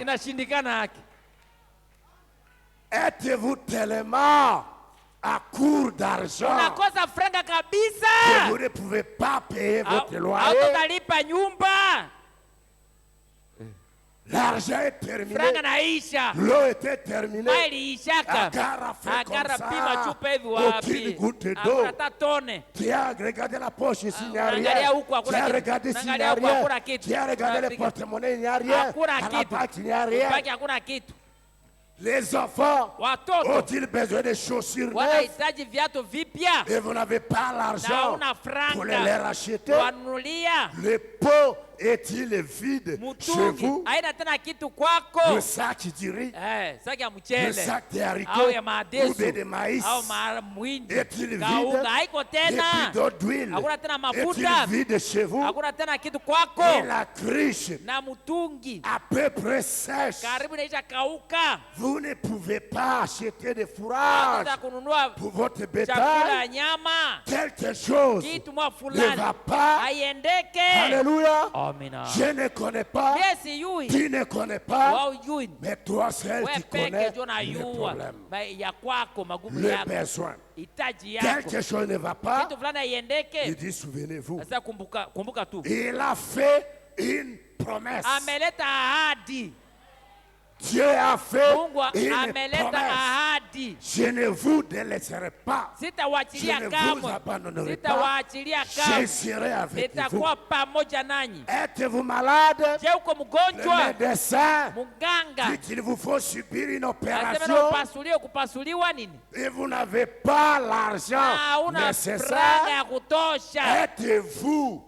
B: Êtes-vous tellement à court d'argent,
A: unakosa franga kabisa,
B: que vous ne pouvez pas payer votre loyer,
A: hautalipa nyumba,
B: l'argent est terminé,
A: franga naisha,
B: l'eau était terminée,
A: maili ishaka,
B: Agar a fait
A: Agar
B: comme
A: pima
B: ça,
A: chupa hivi
B: aucune
A: wapi,
B: goutte d'eau.
A: hakuna tone.
B: Tu as regardé la poche ici, il n'y a
A: Angalia
B: rien.
A: huku
B: Tu
A: hakuna
B: as
A: kitu.
B: regardé s'il n'y
A: Angalia
B: a
A: huku
B: rien.
A: hakuna kitu.
B: Tu as regardé les porte-monnaies, il n'y a rien.
A: Hakuna
B: À la
A: kitu.
B: banque, il n'y a rien.
A: Baki hakuna kitu.
B: Les enfants
A: Watoto
B: ont-ils besoin de chaussures neuves?
A: wanahitaji viatu vipya
B: Et vous n'avez pas
A: na
B: l'argent
A: una
B: pour les
A: franga
B: racheter?
A: wanunulia.
B: Le pot est-il vide chez
A: Mutungi
B: vous?
A: haina tena kitu kwako.
B: Le sac du riz,
A: Saki ya
B: le
A: mchele
B: sac de haricots,
A: au ya maadesu
B: ou bien de maïs,
A: au mwindi
B: est-il vide?
A: kaunga haiko
B: Les
A: tena,
B: bidons d'huile,
A: hakuna tena
B: est-il
A: mafuta,
B: vide chez vous?
A: hakuna tena kitu
B: Et
A: kwako,
B: la cruche,
A: na mutungi
B: à peu près sèche.
A: karibu naisha kauka.
B: Vous ne pouvez pas acheter de fourrage
A: Hata kununua
B: pour votre
A: chakula
B: bétail.
A: ya nyama,
B: Quelque chose
A: kitu mwa
B: ne
A: fulani
B: va pas.
A: haiendeke.
B: Alléluia.
A: Amina.
B: Je ne connais pas.
A: Yes, yui
B: Tu ne connais pas.
A: wao yui
B: Mais toi seul,
A: we
B: tu
A: peke
B: connais
A: ndio
B: le
A: najua
B: problème,
A: ya kwako, magumu
B: le
A: yako,
B: besoin.
A: hitaji yako,
B: Quelque chose ne va pas.
A: kitu fulani
B: Il
A: haiendeke.
B: dit, souvenez-vous.
A: Sasa kumbuka tu,
B: Il a fait une promesse.
A: ameleta ahadi.
B: Dieu a fait
A: Mungu
B: une
A: ameleta
B: promesse.
A: ahadi,
B: Je ne vous délaisserai pas.
A: sitawaachilia
B: Je ne vous
A: kamwe,
B: abandonnerai pas.
A: sitawaachilia
B: Je
A: kamwe,
B: serai avec vous.
A: nitakuwa pamoja nanyi.
B: Êtes-vous malade?
A: Je, uko
B: Le
A: mgonjwa,
B: médecin
A: mganga
B: dit qu'il vous faut subir une
A: anasema
B: opération
A: upasuliwe. Kupasuliwa nini?
B: et vous n'avez pas l'argent
A: Na una franga
B: nécessaire.
A: ya kutosha.
B: Êtes-vous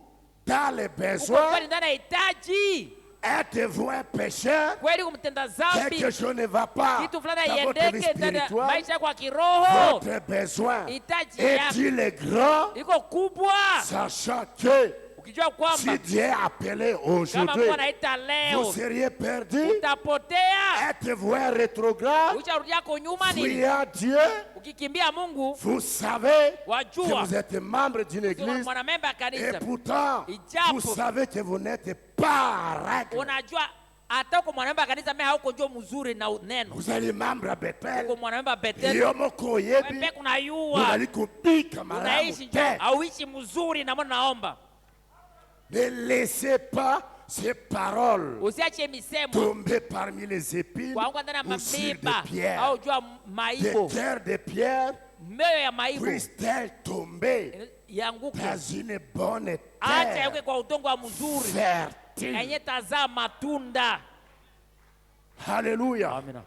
B: dans les
A: Uko
B: besoins?
A: kweli ndani ya hitaji
B: Êtes-vous un pécheur?
A: kweli, kumtenda zambi,
B: Quelque chose ne va pas
A: kitu fulani
B: dans votre vie
A: haiendeke ndani ya
B: spirituelle.
A: maisha yako ya kiroho.
B: Votre besoin
A: Hitaji yako
B: est-il grand?
A: iko kubwa,
B: Sachant que
A: ukijua
B: si
A: kwamba
B: Dieu est appelé
A: kama
B: aujourd'hui,
A: Mungu anaita
B: vous
A: leo
B: seriez perdu.
A: utapotea.
B: Êtes-vous un rétrograde?
A: Ukisharudi yako nyuma nini?
B: Fuyant Dieu,
A: Ukikimbia Mungu,
B: vous savez que
A: wajua
B: vous êtes membre d'une église
A: mwanamemba ya
B: et
A: kanisa,
B: pourtant
A: Ijapo.
B: vous savez que vous n'êtes pas en règle.
A: unajua hata uko mwanamemba ya kanisa mimi hauko njoo mzuri na neno.
B: Vous allez membre à Bethel.
A: Uko mwanamemba ya Bethel,
B: Iyo moko yebi,
A: wewe kuna
B: vous
A: yua
B: allez kubika malamu
A: unaishi njoo
B: te.
A: auishi mzuri, na mbona naomba
B: Ne laissez pas ces paroles
A: usiache misemo
B: tomber parmi les épines
A: kwa ndani ya
B: ou sur
A: mabiba
B: des pierres.
A: au jua
B: Des
A: maibo,
B: cœurs de pierre
A: mioyo ya maibo
B: puissent-elles tomber
A: yanguke,
B: dans une bonne
A: acha
B: terre
A: yauke kwa udongo wa mzuri
B: fertile.
A: yenye tazaa matunda.
B: Alléluia.
A: Amina.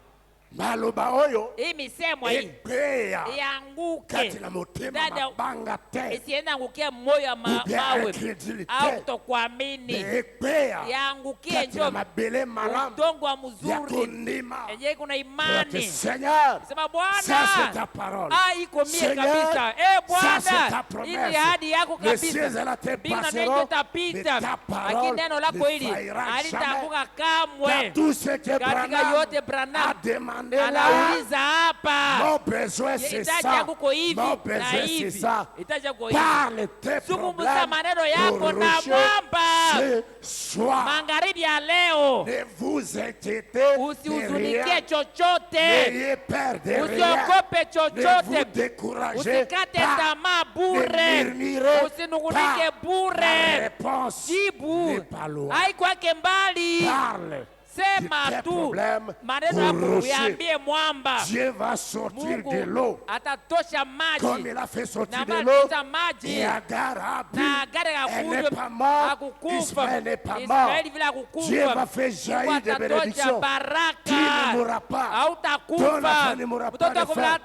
B: Maloba oyo
A: Hii misemo hii
B: ekweya
A: ianguke
B: kati na motema
A: ndani ya-
B: mabanga te
A: isiende angukie moyo ya
B: ou bien
A: mawe
B: incrédulité,
A: au kutokuamini,
B: ekweya
A: iangukie
B: kati na
A: njo
B: mabele malamu
A: udongo wa
B: ya
A: mzuri
B: kundima.
A: yenye kuna
B: Notre
A: imani.
B: Seigneur,
A: Sema
B: ça
A: Bwana,
B: c'est ta parole.
A: iko mie
B: Seigneur,
A: kabisa.
B: ça c'est ta
A: Bwana,
B: promesse.
A: ili ahadi yako
B: Les cieux
A: kabisa.
B: et la terre
A: Mbingu na nchi
B: passeront, mais
A: itapita,
B: ta
A: lakini
B: parole
A: neno lako
B: ne
A: hili
B: faillira jamais.
A: halitaanguka
B: Dans
A: kamwe.
B: tout ce que
A: Katika
B: Branham
A: yote
B: a
A: Branham
B: demandé là,
A: anauliza hapa,
B: mon besoin c'est
A: hitaji
B: ça.
A: yangu ko hivi
B: Mon
A: na
B: besoin c'est
A: hivi,
B: ça.
A: hitaji yako hivi.
B: Parle tes
A: Zungumza
B: problèmes
A: maneno yako
B: au
A: na
B: rocher
A: mwamba.
B: ce soir.
A: Magharibi ya leo
B: Ne vous inquiétez de
A: usihuzunikie
B: rien.
A: chochote,
B: N'ayez peur de rien.
A: usiogope
B: Ne vous
A: chochote,
B: découragez
A: usikate
B: pas.
A: tamaa
B: Ne
A: bure,
B: murmurez
A: usinungunike
B: pas. La
A: bure.
B: réponse
A: Jibu
B: n'est pas loin.
A: haikwake mbali,
B: Parle.
A: sema
B: tes
A: tu
B: problèmes
A: maneno
B: au
A: yako
B: rocher.
A: uyaambie mwamba.
B: Dieu va sortir de l'eau
A: Mungu atatosha
B: comme
A: maji
B: il a fait sortir
A: na
B: de
A: maji
B: l'eau.
A: za maji
B: Et Agar a bu.
A: na Agari
B: Elle n'est pas
A: hakunywa
B: morte.
A: hakukufa.
B: Ismaël n'est pas mort.
A: Israeli vile
B: Dieu va
A: hakukufa.
B: faire
A: Mungu
B: jaillir des
A: atatosha
B: bénédictions. Tu ne
A: baraka,
B: mourras pas. Ton
A: hautakufa.
B: enfant ne mourra pas
A: Mtoto
B: de
A: wako vile
B: faim.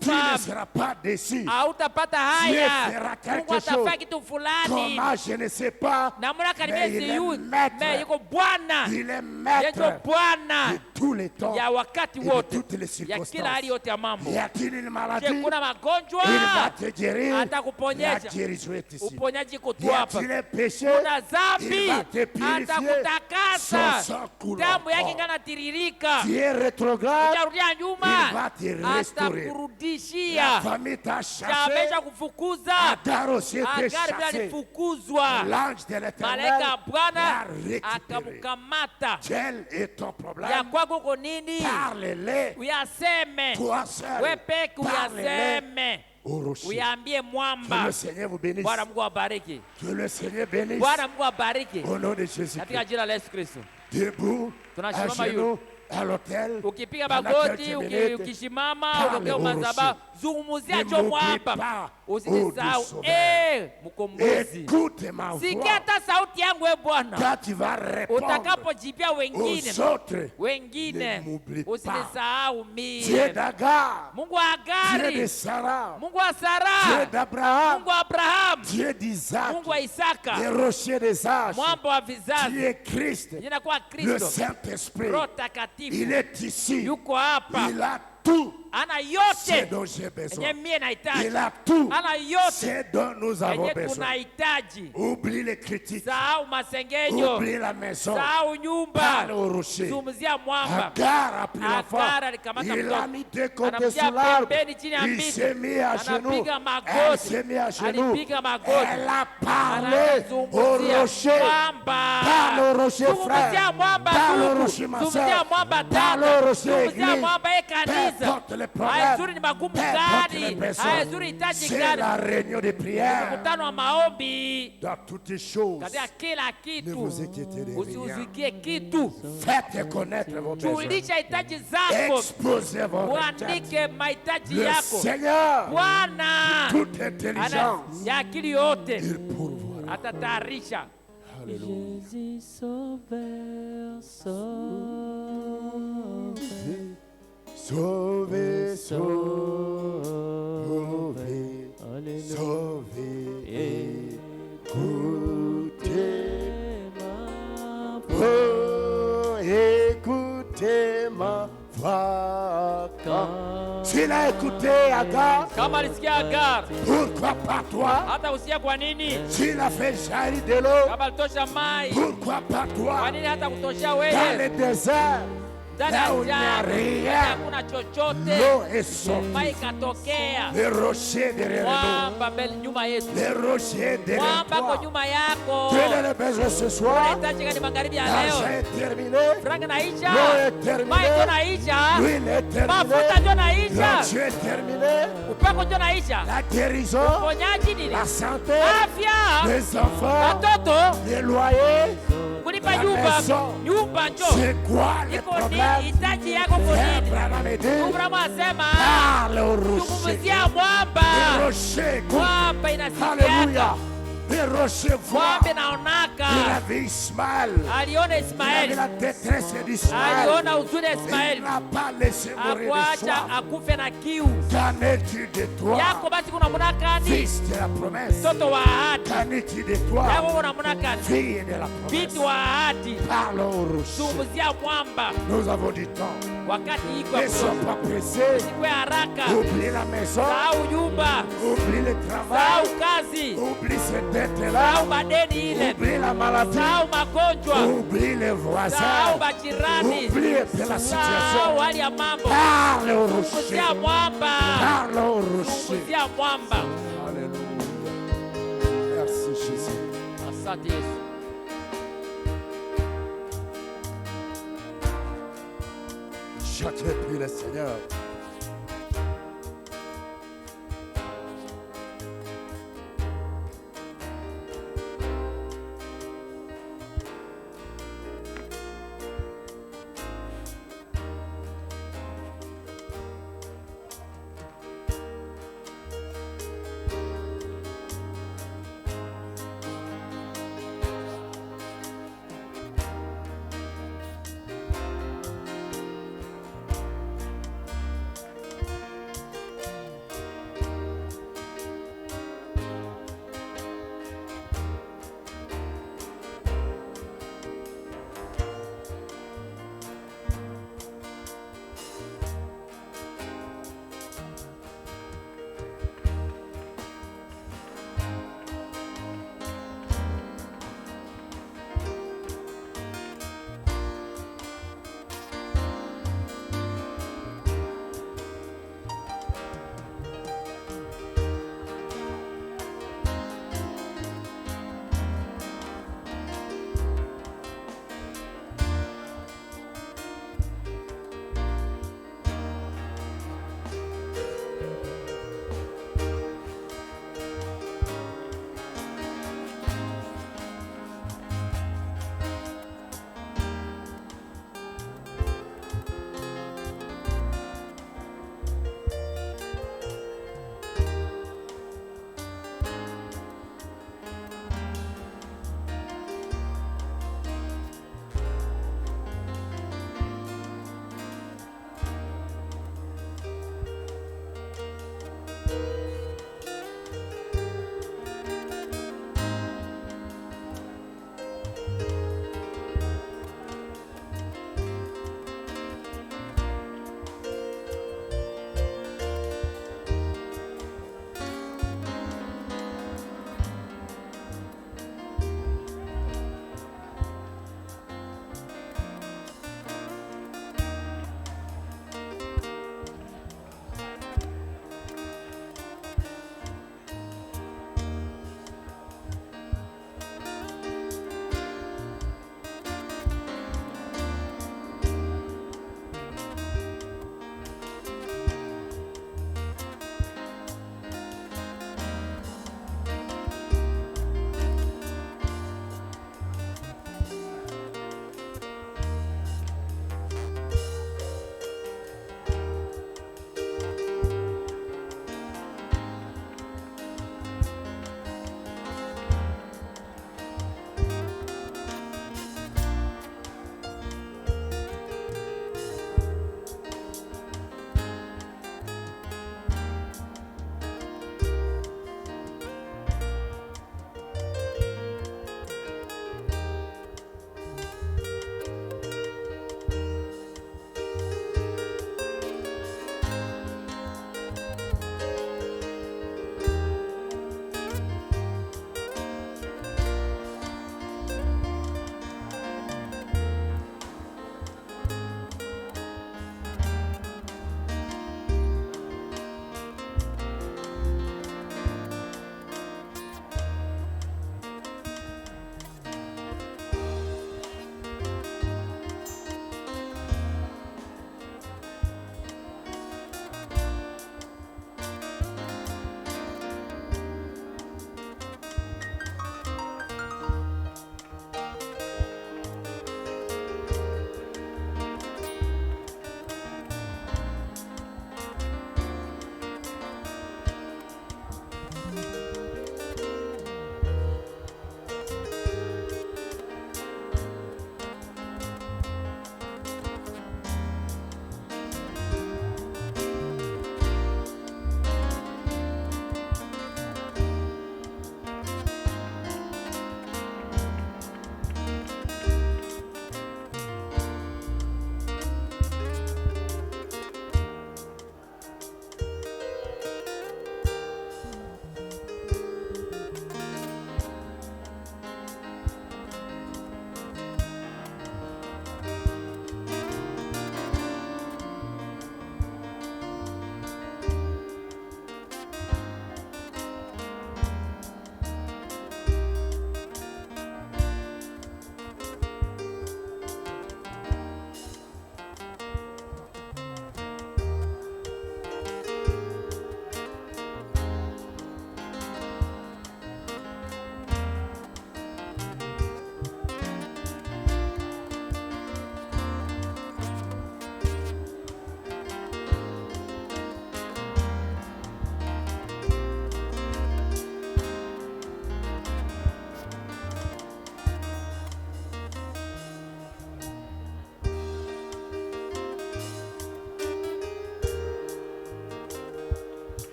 B: Tu ne
A: hatakufa,
B: seras pas déçu.
A: hautapata
B: Dieu
A: haya.
B: fera quelque
A: Mungu atafanya
B: chose.
A: kitu fulani.
B: Comment je ne sais pas.
A: Namna karibia
B: Mais il est
A: siyui,
B: maître.
A: me yuko Bwana,
B: Il est
A: yeye
B: maître
A: ndio Bwana
B: de tous les temps
A: ya wakati
B: et de
A: wote,
B: toutes les
A: ya kila hali
B: circonstances.
A: yote ya mambo.
B: Y a-t-il une
A: Je,
B: maladie?
A: kuna magonjwa
B: Il va te guérir. La
A: atakuponyesha.
B: guérison est ici.
A: Uponyaji uko tu
B: Y
A: hapa.
B: a-t-il un péché?
A: Kuna
B: Il
A: dhambi
B: va te purifier. Son
A: atakutakasa,
B: sang coule
A: damu yake
B: encore.
A: ingana tiririka.
B: Tu es rétrograde.
A: Utarudia
B: Il
A: nyuma,
B: va te restaurer. La
A: atakurudishia.
B: famille t'a chassé.
A: Amesha kufukuza.
B: Agar aussi été
A: Agari vile
B: chassé.
A: alifukuzwa,
B: L'ange de l'Éternel
A: malaika ya Bwana
B: l'a récupéré.
A: akamkamata.
B: Quelle Quel est ton problème?
A: Ya kwako uko nini?
B: Parle-les.
A: Uyaseme.
B: Toi seul.
A: Wewe peke uyaseme. Uyaambie mwamba.
B: Que le Seigneur vous bénisse.
A: Bwana Mungu awabariki.
B: Que le Seigneur bénisse.
A: Bwana Mungu awabariki.
B: Au nom de Jésus.
A: Katika jina la Yesu Kristo.
B: Debout. À genoux. À l'hôtel.
A: Ukipiga magoti, ukishimama, ukiongea madhabahu, zungumzia chombo hapa. Usisahau. Mkombozi. Sikia hata sauti yangu wewe Bwana. Utakapojibia wengine, usinisahau mimi. Mungu wa Agari, Mungu wa Sara, Mungu wa Abraham, Mungu wa Isaka, mwamba wa vizazi, jina kwa Kristo, Roho Takatifu, yuko hapa. Ana yote yenye mie nahitaji. Ana yote yenye tunahitaji. Sahau masengenyo. Sahau nyumba. Zungumzia mwamba. Agara alikamata mtoto. Anamtia pembeni chini ya miti. Anapiga magoti. Alipiga magoti. Anazungumzia mwamba. Zungumzia mwamba ndugu. Zungumzia mwamba dada. Zungumzia mwamba kanisa. Haizuri ni magumu gani? Haizuri hitaji gani? Mkutano wa maombi. Katika kila kitu usiuzikie kitu. Julisha hitaji zako. Uandike mahitaji yako. Bwana ana akili yote atatayarisha. Jésus sauveur,
B: sauvé, sauvé, sauvé, écoutez ma voix. S'il a écouté Agar, pourquoi pas toi? S'il a fait jaillir de l'eau, pourquoi pas toi? Dans le désert, là où il n'y a rien, l'eau est sortie. Le rocher derrière nous, le rocher derrière toi. Quel est le besoin ce soir? L'argent est terminé, l'eau est terminée, l'huile est terminée, l'onction est terminée, la guérison, la santé, les enfants, les loyers, la maison. C'est quoi le problème? Parle au rocher. Le rocher écoute. Alléluia. Le rocher voit. Il a vu Ismaël. Il a vu la détresse d'Ismaël. Il n'a pas laissé mourir de soif. Qu'en es-tu de toi? Fils de la promesse. Qu'en es-tu de toi? Fille de la promesse. Parle au rocher. Nous avons du temps. Ne sois pas pressé. Oublie la maison. Oublie le travail. Oublie cette dette-là. Oublie la maladie. Oublie les voisins. Oublie la situation. Parle au rocher. Parle au rocher. Alléluia. Merci Jésus. Chacun prie le Seigneur.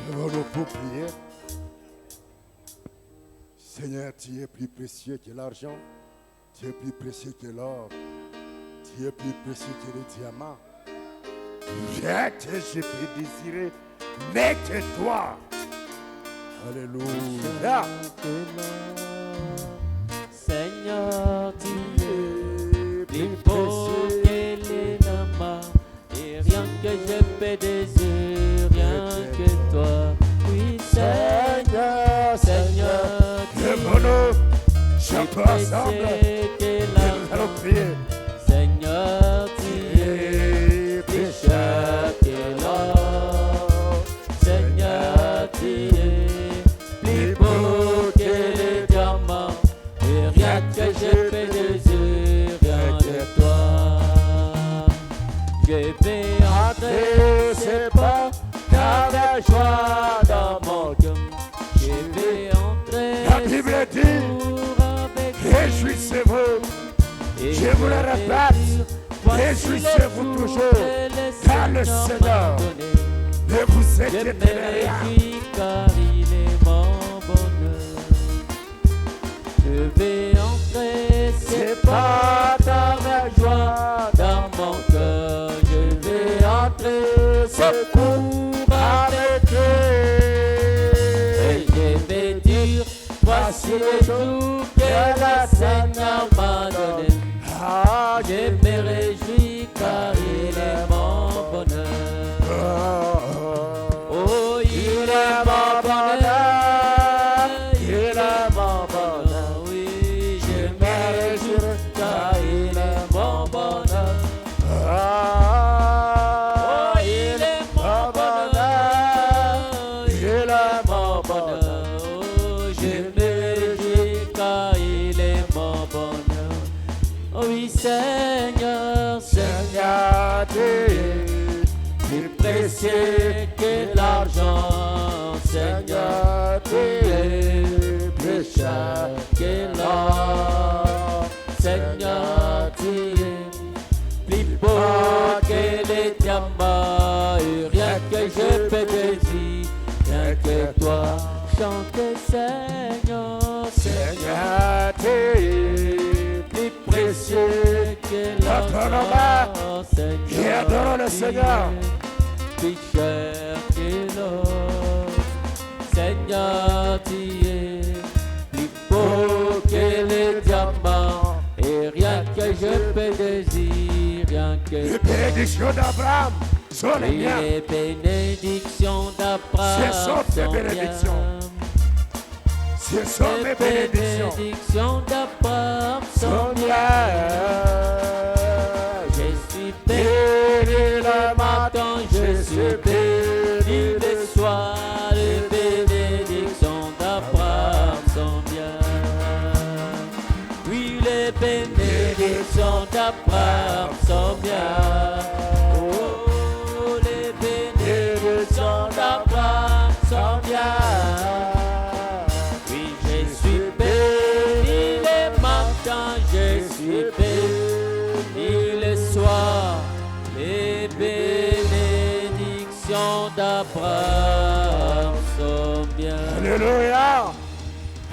B: Lève-nous pour prier. Seigneur, tu es plus précieux que l'argent. Tu es plus précieux que l'or. Tu es plus précieux que les diamants. Rien que je peux désirer n'est que toi. Alléluia.
A: Seigneur, tu es plus beau que les diamants. Et rien que je peux désirer, rien que toi. Oui, Seigneur, Seigneur,
B: lève-nous, chantons ensemble. Et nous allons prier.
A: Seigneur, tu es plus cher que l'or. Seigneur, tu es plus beau que les diamants. Et rien que je peux désirer, rien que toi. Je vais entrer, c'est pas car la joie dans mon cœur. Je vais entrer.
B: La Bible dit, réjouissez-vous. Je vous le répète, réjouissez-vous toujours, car le Seigneur ne vous inquiétez de rien.
A: Car il est mon bonheur. Je vais entrer, c'est pas dans la joie dans mon cœur. Je vais entrer, c'est pour arrêter. Et je vais dire, voici le jour que la Seigneur m'a donné. Ah, je me réjouis car il est mon bonheur. Oh, il est mon bonheur. Il est mon bonheur. Oui, je me réjouis car il est mon bonheur. Oh, il est mon bonheur. Il est mon bonheur. Oh, je me réjouis car il est mon bonheur. Oh oui, Seigneur, Seigneur, tu es plus précieux que l'argent. Seigneur, tu es plus cher que l'or. Seigneur, tu es plus beau que les diamants. Et rien que je peux te dire, rien que toi. Chante, Seigneur, Seigneur, tu es plus précieux que l'argent.
B: Et adorons le Seigneur.
A: Plus cher que l'or. Seigneur, tu es plus beau que les diamants. Et rien que je peux désirer, rien que
B: Les bénédictions d'Abraham sont les miennes.
A: les bénédictions d'Abraham
B: Ce sont tes
A: sont
B: bénédictions.
A: miennes.
B: Ce sont mes
A: Les
B: bénédictions.
A: bénédictions d'Abraham sont miennes. Je suis béni le matin, je suis béni le soir. Les bénédictions d'Abraham sont bien. Oui, les bénédictions d'Abraham sont bien. Oh, les bénédictions d'Abraham sont bien. Oui, je suis béni le matin, je suis béni le soir. Les bénédictions d'Abraham sont bien.
B: Alléluia.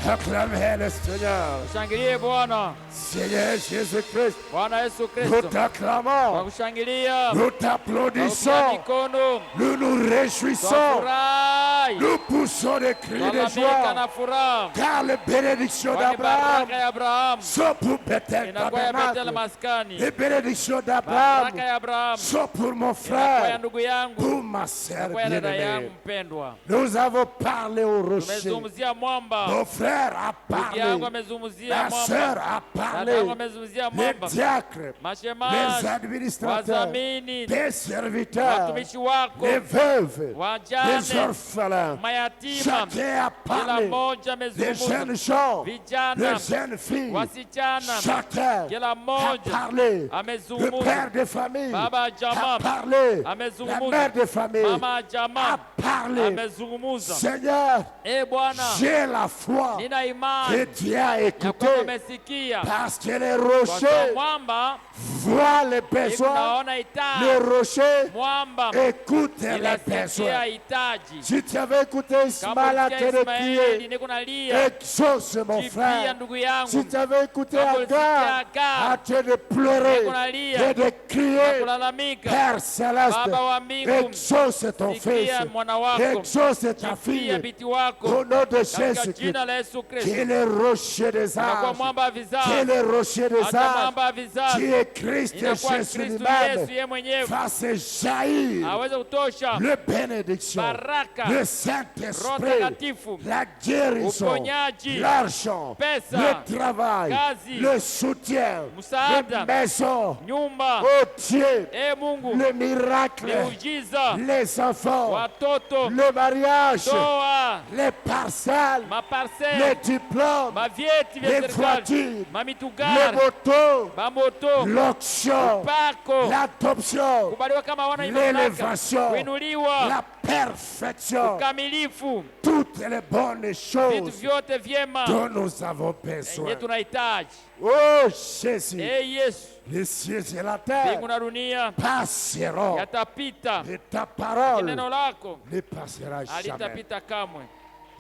B: Acclamez le Seigneur.
C: Shangilie Bwana.
B: Seigneur Jésus-Christ,
C: Bwana Yesu
B: nous
C: Kristo.
B: t'acclamons,
C: Twakushangilia.
B: nous t'applaudissons,
C: Twakupa mikono.
B: nous nous réjouissons,
C: Twafurahi.
B: nous poussons des cris de
C: Twalamika
B: joie,
C: na furaha.
B: car les bénédictions
C: Kwani
B: d'Abraham
C: baraka ya Abrahamu
B: sont pour Bethel
C: inakuwa ya Bethel
B: Tabernacle.
C: maskani.
B: Les bénédictions d'Abraham
C: Baraka ya Abrahamu
B: sont pour mon
C: inakuwa ya
B: frère,
C: ndugu yangu,
B: pour ma sœur
C: inakuwa ya dada yangu
B: bien-aimée.
C: mpendwa.
B: Nous avons parlé au rocher.
C: Tumezungumzia mwamba.
B: Mon frère a
C: Ndugu yangu
B: parlé.
C: amezungumzia
B: Ma sœur
C: mwamba.
B: a
C: Dada
B: parlé.
C: yangu amezungumzia
B: Les
C: mwamba.
B: diacres, les
C: Mashemaji,
B: administrateurs,
C: wadhamini,
B: les serviteurs,
C: watumishi wako,
B: les veuves, les
C: wajane,
B: orphelins.
C: mayatima,
B: Chacun a
C: kila
B: parlé.
C: mmoja
B: Les
C: amezungumza.
B: jeunes gens,
C: Vijana,
B: les jeunes filles.
C: wasichana,
B: Chacun
C: kila
B: a
C: mmoja
B: parlé. Le
C: amezungumza.
B: père de famille
C: Baba
B: a
C: jamaa
B: parlé. La
C: amezungumza.
B: mère de famille
C: Mama
B: a
C: jamaa
B: parlé.
C: amezungumza.
B: Seigneur,
C: E Bwana,
B: j'ai la foi
A: nina imani
B: que Dieu a
A: ya
B: écouté
A: kwamba umesikia,
B: parce que les
A: kwa sababu
B: rochers
A: mwamba
B: voient les besoins,
A: unaona
B: les
A: hitaji,
B: rochers
A: mwamba
B: écoutent les
A: inasikia
B: besoins.
A: hitaji.
B: Si tu avais écouté Ismaël
A: Kama
B: à
A: ulisikia
B: te
A: Ismaeli
B: crier,
A: niko nalia,
B: exauce mon
A: jipia
B: frère.
A: ndugu yangu,
B: Si tu avais écouté
A: Kama ulisikia
B: Agar
A: Agar,
B: à te pleurer
A: niko nalia,
B: et de crier,
A: kulalamika,
B: Père céleste,
A: Baba wa mbingu,
B: exauce ton fils,
A: sikia mwana wako,
B: exauce ta
A: jipia
B: fille,
A: binti wako,
B: au nom de
A: katika
B: Jésus-Christ,
A: jina la Yesu
B: qui est
A: Kristo.
B: le rocher des
A: Anakuwa
B: âges,
A: mwamba wa
B: qui est
A: vizazi,
B: le rocher des
A: hata
B: âges,
A: mwamba wa
B: qui
A: vizazi,
B: est Christ
A: inakuwa
B: Jésus
A: Kristo
B: lui-même,
A: Yesu yeye mwenyewe
B: fasse jaillir
A: aweze kutosha
B: le bénédiction,
A: baraka,
B: le
A: Roho
B: Saint-Esprit,
A: Takatifu,
B: la guérison,
A: uponyaji,
B: l'argent,
A: pesa,
B: le travail,
A: kazi,
B: le soutien,
A: msaada,
B: la maison,
A: nyumba,
B: oh Dieu,
A: Mungu,
B: le miracle,
A: miujiza,
B: les enfants,
A: watoto,
B: le mariage,
A: ndoa,
B: les parcelles, les
A: maparseli,
B: diplômes,
A: mavyeti vya
B: les
A: serikali,
B: voitures, les
A: mamitugari,
B: motos,
A: mamoto,
B: l'onction,
A: upako,
B: l'adoption,
A: kubaliwa kama wana mamlaka,
B: l'élévation,
A: kuinuliwa,
B: la perfection,
A: ukamilifu,
B: toutes les bonnes
A: vitu
B: choses
A: vyote vyema
B: dont nous avons besoin.
A: yenye tunahitaji.
B: Oh Jésus,
A: Yesu,
B: les cieux et la terre
A: mbingu na dunia
B: passeront,
A: yatapita,
B: et ta parole
A: neno lako
B: ne passera jamais.
A: halitapita kamwe.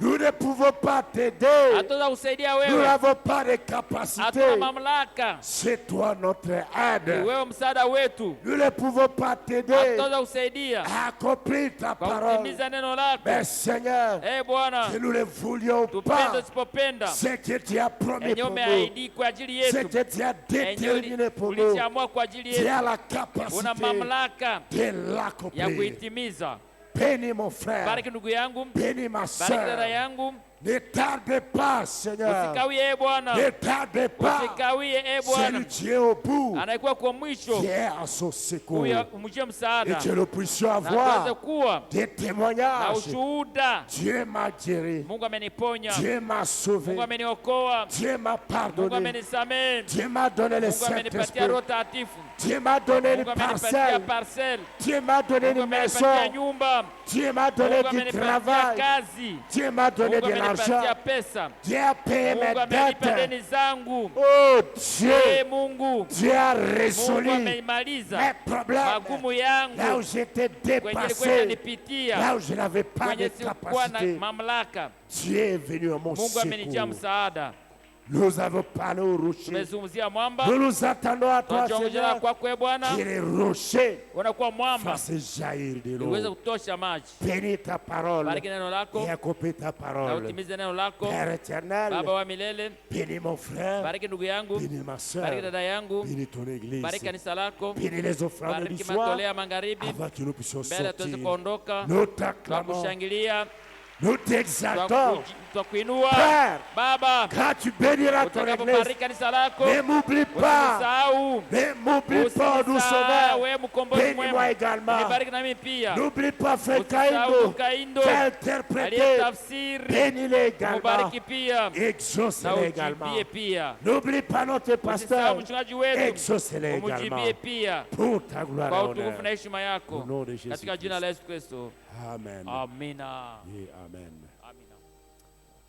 B: Nous ne pouvons pas t'aider.
A: Hatuna kusaidia
B: Nous
A: wewe,
B: n'avons pas de capacité.
A: hatuna mamlaka,
B: C'est toi notre
A: ni
B: aide.
A: wewe msaada wetu.
B: Nous ne pouvons pas t'aider
A: Hatutaweza kusaidia
B: à accomplir ta
A: kwa
B: parole.
A: kutimiza neno lako.
B: Mais Seigneur,
A: Bwana,
B: que nous ne voulions
A: tupende
B: pas
A: usipopenda,
B: ce que tu as promis
A: enye
B: pour nous,
A: umeahidi kwa ajili
B: ce
A: yetu,
B: que tu as
A: enye
B: déterminé pour nous.
A: ulijiamua kwa ajili
B: Tu
A: yetu,
B: as la
A: una
B: capacité
A: mamlaka
B: de
A: ya
B: l'accomplir.
A: kuitimiza.
B: Bénis mon frère,
A: Bariki ndugu yangu,
B: bénis ma
A: bariki dada
B: soeur.
A: yangu,
B: Ne tarde pas, Seigneur.
A: usikawie Bwana,
B: Ne tarde pas.
A: usikawie
B: C'est
A: Bwana.
B: le Dieu au bout
A: Anayekuwa kwa mwisho,
B: viens à son secours.
A: huyo umjie
B: Et
A: msaada,
B: que nous puissions
A: na tuweze
B: avoir
A: kuwa
B: des
A: na
B: témoignages.
A: ushuhuda.
B: Dieu m'a guéri.
A: Mungu ameniponya,
B: Dieu m'a sauvé.
A: Mungu ameniokoa,
B: Dieu m'a
A: Mungu
B: pardonné.
A: amenisamehe,
B: Dieu m'a donné le
A: Mungu amenipatia
B: Saint-Esprit.
A: Roho Takatifu,
B: Dieu m'a donné une
A: Mungu amenipatia
B: parcelle.
A: parcelle,
B: Dieu m'a donné
A: Mungu
B: une
A: amenipatia
B: maison.
A: nyumba,
B: Dieu m'a donné
A: Mungu
B: du
A: amenipatia
B: travail.
A: kazi,
B: Dieu m'a donné
A: Mungu
B: de
A: amenipatia
B: l'argent.
A: pesa,
B: Dieu a payé
A: Mungu
B: mes
A: amenipa
B: dettes.
A: deni zangu.
B: Oh Dieu,
A: Mungu,
B: Dieu a
A: Mungu
B: résolu mes
A: ameimaliza
B: problèmes.
A: magumu
B: Là
A: yangu
B: où j'étais
A: kwenye ilikuwa
B: dépassé,
A: inanipitia,
B: là où je n'avais pas de
A: kwenye sikuwa na
B: capacité,
A: mamlaka.
B: Dieu est venu à mon
A: Mungu amenijia
B: secours.
A: msaada.
B: Nous avons parlé au rocher.
A: Tumezungumzia mwamba,
B: Nous nous attendons à toi,
A: tunachongojea
B: Seigneur,
A: kwako Bwana,
B: qui est le rocher,
A: unakuwa mwamba
B: fasse jaillir de
A: uweze
B: l'eau.
A: kutosha maji.
B: Bénis ta parole
A: Bariki neno lako
B: et accomplis ta
A: na
B: parole.
A: utimize neno lako.
B: Père éternel,
A: Baba wa milele,
B: bénis mon frère,
A: bariki ndugu yangu,
B: bénis ma soeur,
A: bariki dada yangu,
B: bénis ton église,
A: bariki kanisa lako,
B: bénis les offrandes du
A: bariki
B: soir,
A: matoleo ya magharibi,
B: avant que nous puissions
A: mbele tuweze
B: sortir.
A: kuondoka.
B: Nous t'acclamons,
A: Twakushangilia,
B: nous t'exaltons.
A: twakuinua
B: Père,
A: Baba,
B: quand tu béniras ton église,
A: utakapobariki kanisa lako,
B: ne m'oublie pas,
A: usisahau,
B: ne m'oublie pas, nous
A: usisahau
B: sauveur.
A: wewe mkombozi
B: Bénis-moi
A: mwema.
B: également.
A: Nibariki nami pia.
B: N'oublie pas Frère
A: Usisahau
B: Kaindo,
A: Kaindo
B: qui a interprété.
A: aliyetafsiri,
B: Bénis-les également.
A: mubariki pia na
B: Exauce-les également.
A: ujibie pia.
B: N'oublie pas notre
A: Usisahau
B: pasteur.
A: mchungaji wetu,
B: Exauce-les également.
A: umujibie pia
B: Pour ta gloire
A: kwa
B: et
A: utukufu
B: honneur.
A: na heshima yako,
B: Au nom de Jésus
A: katika jina la Yesu Kristo,
B: Amen.
A: amina.
B: Et amen.
A: Amina.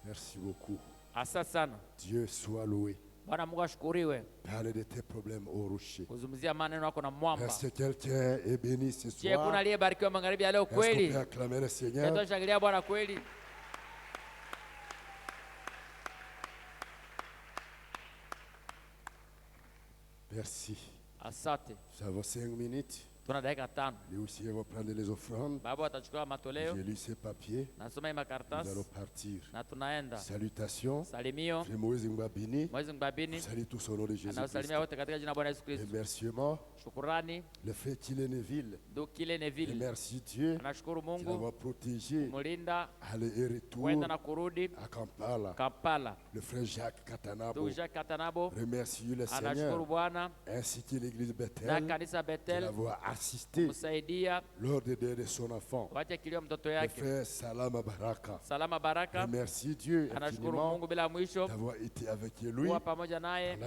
B: Merci beaucoup.
A: Asante sana
B: Dieu soit loué.
A: Bwana Mungu ashukuriwe
B: Parlez de tes problèmes au rocher.
A: kuzungumzia maneno yako na mwamba.
B: Est-ce que quelqu'un est béni ce
A: Je, kuna
B: soir?
A: aliyebarikiwa magharibi ya leo
B: Est-ce qu'on
A: kweli?
B: peut acclamer le Seigneur?
A: Tunashangilia Bwana kweli.
B: Merci.
A: Asante.
B: Nous avons 5 minutes.
A: Tuna dakika 5.
B: Les aussi vont prendre les offrandes.
A: Baba atachukua matoleo,
B: J'ai lu ces papiers.
A: nasoma hii
B: Nous
A: makaratasi
B: allons partir.
A: na tunaenda.
B: Salutations.
A: Salimio
B: Frère Moïse Mbabini.
A: Mwezi Mbabini
B: Salut tous au nom de Jésus-Christ.
A: anawasalimia wote katika jina la Bwana Yesu Kristo.
B: Remerciement.
A: Shukurani
B: Le fait qu'il est Neville.
A: Dukile Neville
B: Merci Dieu
A: anashukuru Mungu
B: d'avoir protégé
A: kumulinda
B: aller et retour
A: kwenda na kurudi
B: à Kampala.
A: Kampala.
B: Le frère Jacques Katanabo.
A: Ndugu Jacques Katanabo
B: Remercie le
A: anashukuru
B: Seigneur
A: Bwana
B: ainsi que l'église
A: na
B: Bethel
A: kanisa
B: de
A: Bethel
B: l'avoir assister lors des deuils de son enfant. Le frère Salama Baraka remercie Dieu infiniment d'avoir été avec lui pendant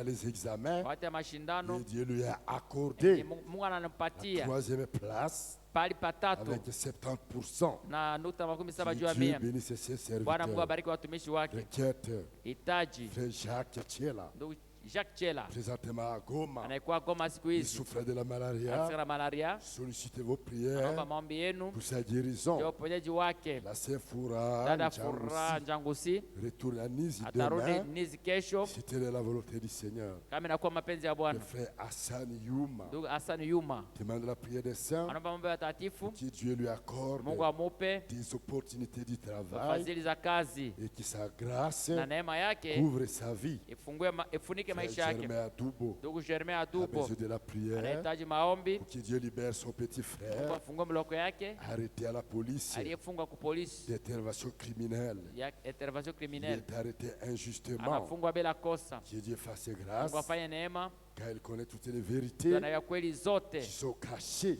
B: les examens et Dieu lui a accordé la 3e place avec 70%. Que Dieu bénisse ses serviteurs. Requête, frère Jacques Tchela. Présentement à Goma, il souffre de la malaria. Sollicitez vos prières pour sa guérison. La sœur Fura Njangusi retourne à Nizi demain. C'était la volonté du Seigneur. Le frère Hassan Yuma demande la prière des saints pour que Dieu lui accorde des opportunités du travail et que sa grâce couvre sa vie. Germain Adubo a besoin de la prière pour que Dieu libère son petit frère arrêté à la police d'intervention criminelle. Il est arrêté injustement. Que Dieu fasse grâce car il connaît toutes les vérités qui sont cachées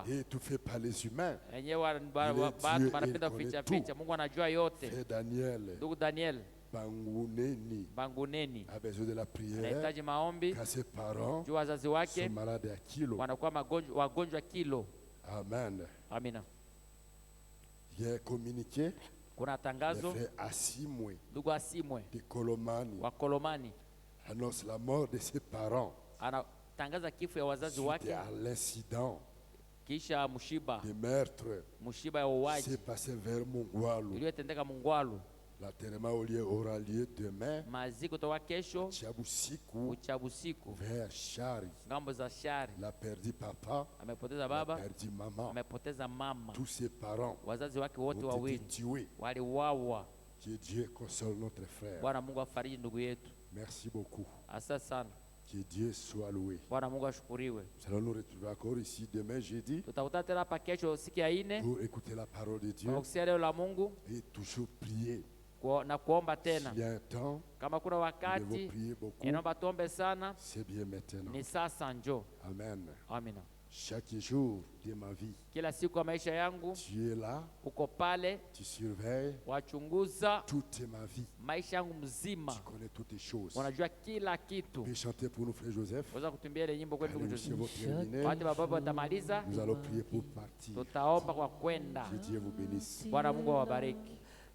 B: et étouffées par les humains. Il est Dieu et il connaît tout. Frère Daniel Banguneni a besoin de la prière car ses parents sont malades à kilo. Amen. Il y a communiqué le frère Asimwe de Kolomani annonce la mort de ses parents suite à l'incident de meurtre qui s'est passé vers Mungwalu. L'enterrement aura lieu demain, Chabusiku, vers Shari. Il a perdu papa, il a perdu maman. Tous ses parents ont été tués. Que Dieu console notre frère. Merci beaucoup. Que Dieu soit loué. Nous allons nous retrouver encore ici demain jeudi pour écouter la parole de Dieu et toujours prier. S'il y a un temps, nous devons prier beaucoup. C'est bien maintenant. Amen. Chaque jour de ma vie, tu es là, tu surveilles toute ma vie. Tu connais toutes les choses. Tu peux chanter pour nous, frère Joseph. Allez, monsieur, vous terminez. Nous allons prier pour partir. Que Dieu vous bénisse.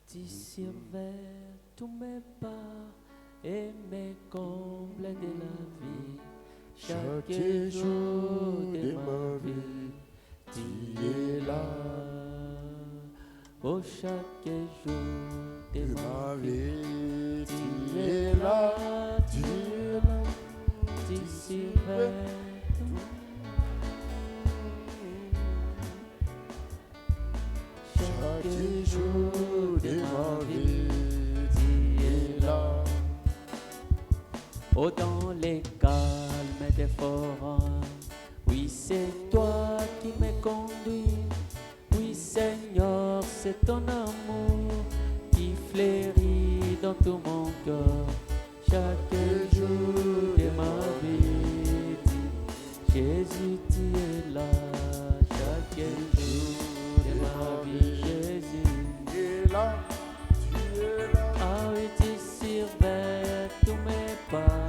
A: Tu surveilles tous mes pas et mes combles de la vie. Chaque jour de ma vie, tu es là. Oh, chaque jour de ma vie, tu es là. Tu es là. Tu surveilles chaque jour de ma vie, tu es là. Oh, dans les calmes des forums, oui, c'est toi qui me conduis. Oui, Seigneur, c'est ton amour qui fleurit dans tout mon cœur. Chaque jour de ma vie, Jésus, tu es là. Chaque jour de ma vie, Jésus, tu es là. Ah oui, tu surveilles tous mes pas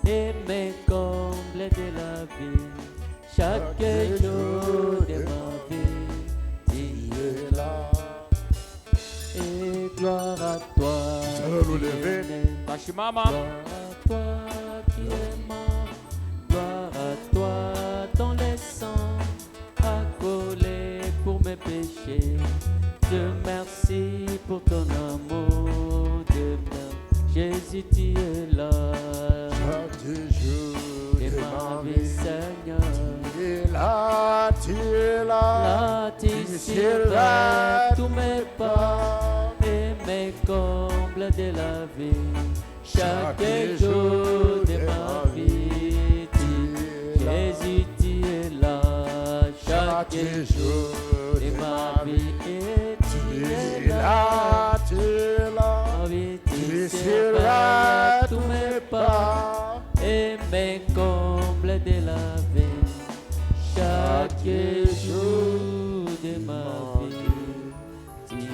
A: et mes combles de la vie. Chaque jour de ma vie, tu es là. Et gloire à toi.
B: Nous allons nous lever.
A: Gloire à toi qui es mort. Gloire à toi dont le sang a collé pour mes péchés. Dieu merci pour ton amour. Dieu merci. Jésus, tu es là.
B: Chaque jour
A: de ma vie, Seigneur.
B: Tu es là, tu es là.
A: Là, tu surveilles tous mes pas et mes combles de la vie. Chaque jour de ma vie, Jésus, tu es là. Chaque jour de ma vie, tu es là.
B: Tu es là.
A: Tu surveilles tous mes pas et mes combles de la vie. Chaque chaque jour de ma vie.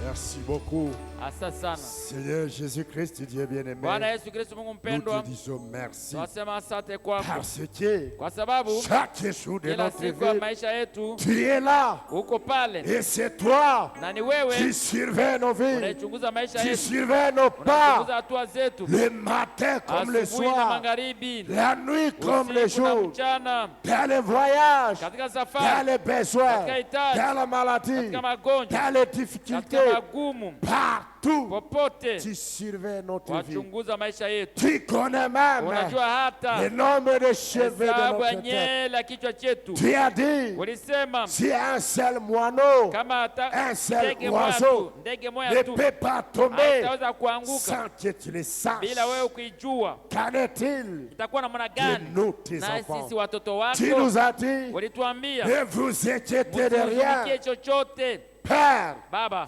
B: Merci beaucoup.
C: Asante sana.
B: Seigneur Jésus-Christ, Dieu bien-aimé.
C: Bwana Yesu Kristo Mungu
B: Nous
C: mpendwa.
B: te disons merci.
C: Tunasema asante kwako.
B: Parce que
C: Kwa sababu
B: chaque jour de
C: kila
B: notre
C: siku ya
B: vie,
C: maisha yetu
B: tu es là.
C: uko pale.
B: Et c'est toi
C: Na ni
B: qui
C: wewe
B: surveilles nos vies,
C: unaichunguza maisha
B: qui
C: yetu.
B: surveilles nos pas,
C: Unachunguza hatua zetu.
B: le matin comme le
C: Asubuhi na
B: soir,
C: magharibi.
B: la nuit comme le
C: Usiku na
B: jour,
C: mchana.
B: dans les voyages,
C: Katika
B: dans
C: safari.
B: les besoins,
C: Katika hitaji.
B: dans la maladie,
C: Katika magonjwa.
B: dans les difficultés,
C: Katika magumu.
B: partout,
C: Popote.
B: tu surveilles notre vie.
C: Wachunguza maisha yetu.
B: Tu connais même
C: Unajua hata
B: le nombre de cheveux de
C: hesabu ya
B: notre tête.
C: nywele ya kichwa chetu.
B: Tu as dit,
C: Ulisema
B: si un seul moineau,
C: kama hata
B: un seul
C: ndege moja
B: oiseau
C: tu, ndege
B: ne
C: moja tu
B: peut pas tomber
C: haitaweza kuanguka
B: sans que tu le saches.
C: bila wewe kuijua.
B: Qu'en est-il
C: Itakuwa namna
B: de
C: gani?
B: nous, tes
C: Na
B: enfants?
C: sisi watoto
B: Tu
C: wako
B: nous as dit,
C: walituambia
B: ne vous inquiétez de rien,
C: msitumikie chochote.
B: Père,
C: Baba,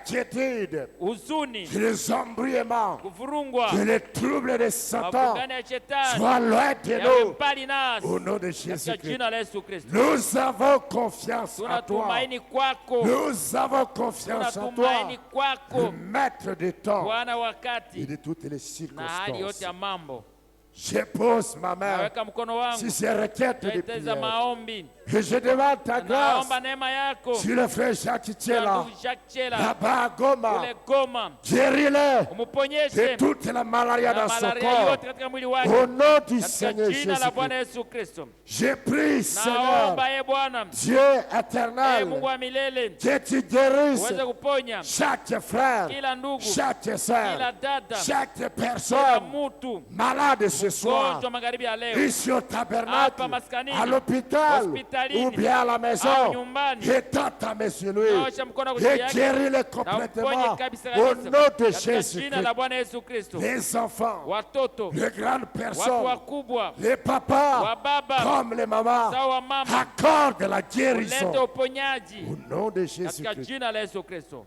B: l'inquiétude,
C: huzuni,
B: les embrouillements,
C: kuvurungwa,
B: que les troubles de Satan
C: mapigano ya shetani
B: soient loin de
C: yawe
B: nous.
C: mbali nasi
B: Au nom de
C: katika
B: Jésus-Christ,
C: jina la Yesu Kristo.
B: nous avons confiance en toi.
C: Tunatumaini kwako,
B: Nous avons confiance en toi,
C: tunatumaini
B: le
C: kwako
B: maître de temps
C: Bwana
B: et
C: wakati
B: de toutes les
C: na hali yote
B: circonstances.
C: ya mambo.
B: Je pose ma main
C: Naweka mkono wangu
B: sur ces requêtes de
C: taiteza
B: prière.
C: maombi.
B: Et je demande ta grâce
C: Naomba neema yako
B: sur le frère Jacques
C: kwa
B: Tchela,
C: ndugu Jacques Chela
B: là-bas à Goma.
C: kule Goma,
B: Guéris-le de
C: umuponyeshe
B: toute la malaria
C: na
B: dans son
C: malaria
B: corps.
C: yote katika mwili wake
B: Au nom du
C: katika
B: Seigneur
C: jina la Bwana
B: Jésus-Christ,
C: Yesu Kristo.
B: je prie, Seigneur,
C: Naomba ye Bwana,
B: Dieu éternel,
C: Mungu wa milele,
B: que tu guérisses
C: uweze kuponya
B: chaque frère,
C: kila ndugu,
B: chaque
C: kila
B: sœur,
C: dada,
B: chaque
C: kila
B: personne
C: mtu
B: malade ce soir,
C: gonjwa magharibi ya leo,
B: ici au tabernacle,
C: hapa maskanini,
B: à l'hôpital
C: hospitalini,
B: ou bien à la
C: au
B: maison,
C: nyumbani.
B: étends ta main sur lui
C: Nyosha mkono kwa
B: et
C: juu yake
B: guéris-le
C: na
B: complètement
C: uponye kabisa
B: au
C: kabisa
B: nom de
C: katika
B: Jésus
C: jina la
B: Christ.
C: Bwana Yesu Kristo.
B: Les enfants,
C: Watoto,
B: les grandes
C: watu
B: personnes,
C: wakubwa,
B: les papas,
C: wababa,
B: comme les mamans,
C: sawa mama,
B: accorde la
C: ulete
B: guérison
C: uponyaji
B: au nom de
C: katika
B: Jésus-Christ.
C: jina la Yesu Kristo.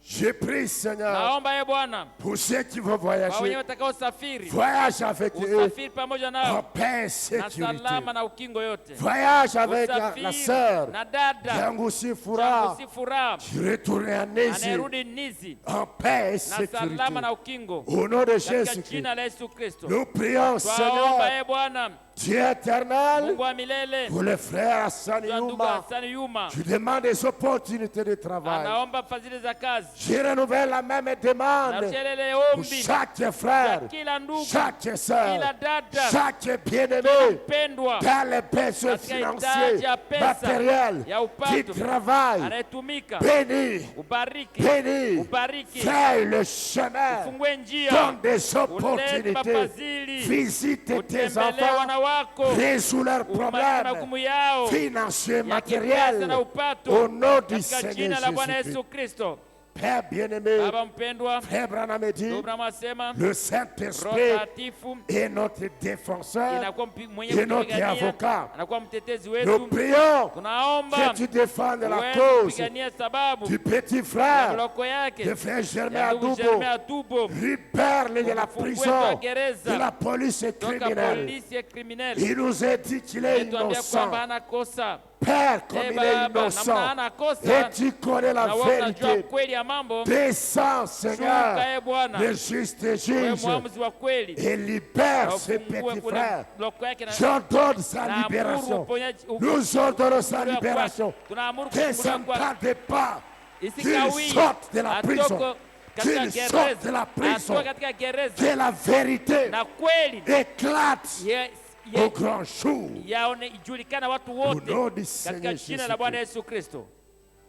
B: Je prie, Seigneur,
C: Naomba ye Bwana,
B: pour ceux qui vont
C: kwa wenyewe
B: voyager,
C: watakao safiri,
B: voyage avec eux
C: usafiri pamoja
B: en
C: nao
B: paix et
C: na
B: sécurité.
C: salama na ukingo yote.
B: Voyage avec la
C: Usafiri
B: sœur
C: na dada
B: Yangoussi Foura
C: Jangusi Furaha
B: qui retourne en Asie
C: anayerudi Nizi
B: en paix et
C: na
B: sécurité.
C: salama na ukingo
B: Au nom de
C: katika
B: Jésus-Christ,
C: jina la Yesu Kristo.
B: nous prions,
C: Twaomba
B: Seigneur,
C: ye Bwana,
B: Dieu éternel,
C: Mungu wa milele,
B: pour le frère Hassan
C: kwa ndugu
B: Yuma.
C: Hassan Yuma,
B: Je demande des opportunités de travail.
C: anaomba fadhili za kazi.
B: Je renouvelle la même demande
C: Narushelele
B: pour
C: ombi
B: chaque frère,
C: ya kila ndugu,
B: chaque sœur,
C: kila dada,
B: chaque bien-aimé,
C: mpendwa
B: dans les besoins
C: katika
B: financiers,
C: hitaji ya pesa,
B: matériels,
C: ya
B: qui
C: upato,
B: travaillent.
C: anayetumika,
B: Bénis,
C: ubariki,
B: bénis,
C: ubariki,
B: fais le chemin,
C: ufungue njia,
B: donne des
C: ulete
B: opportunités,
C: mafadhili,
B: visite tes
C: utembelee
B: enfants,
C: wana wako,
B: résous leurs
C: umalize
B: problèmes
C: magumu yao
B: financiers,
C: ya kipesa na
B: matériels,
C: upato
B: au nom du
C: katika
B: Seigneur
C: jina la Bwana
B: Jésus-Christ.
C: Yesu Kristo.
B: Père bien-aimé,
C: Baba mpendwa,
B: Frère Branham dit,
C: Abrahamu asema
B: le
C: Roho
B: Saint-Esprit
C: Mtakatifu
B: est notre défenseur
C: inakuwa mwenye
B: et notre
C: kupigania,
B: avocat.
C: anakuwa mtetezi
B: Nous
C: wetu.
B: prions
C: Tunaomba
B: que tu défendes la
C: uweze
B: cause
C: kupigania sababu
B: du petit
C: ya
B: frère,
C: mloko yake
B: de frère Germain
C: ya ndugu Jeremia
B: Adoubo.
C: Adubo
B: Libère-le de la
C: Ufungue
B: prison,
C: kwa gereza,
B: de la police
C: toka
B: criminelle.
C: polisi ya kriminali.
B: Il nous a dit qu'il est
C: Tuambia
B: innocent.
C: kwamba hana kosa.
B: Père, comme il est
C: Baba, namna
B: innocent,
C: hana
B: et
C: kosa
B: tu connais la
C: na wewe unajua
B: vérité,
C: kweli ya mambo.
B: descends,
C: Shuka
B: Seigneur,
C: ye Bwana,
B: le juste
C: wewe
B: juge,
C: mwamuzi wa kweli,
B: et libère
C: na
B: ce
C: ufungue
B: petit
C: kule
B: frère.
C: mloko yake na
B: J'ordonne sa
C: na amuru
B: libération.
C: uponyaji
B: Nous ordonnons sa
C: kufunguliwa
B: libération.
C: kwake. Tunaamuru
B: Que ça
C: kufunguliwa
B: ne
C: kwake.
B: tarde pas. Qu'il
C: Isikawie
B: sorte de la prison.
C: atoko katika
B: Qu'il sorte de la
C: gereza,
B: prison.
C: atoke katika gereza
B: Que la vérité
C: na kweli
B: éclate au grand jour.
C: yaone ijulikana watu
B: Au
C: wote
B: nom du
C: katika
B: Seigneur
C: jina la Bwana
B: Jésus-Christ.
C: Yesu Kristo.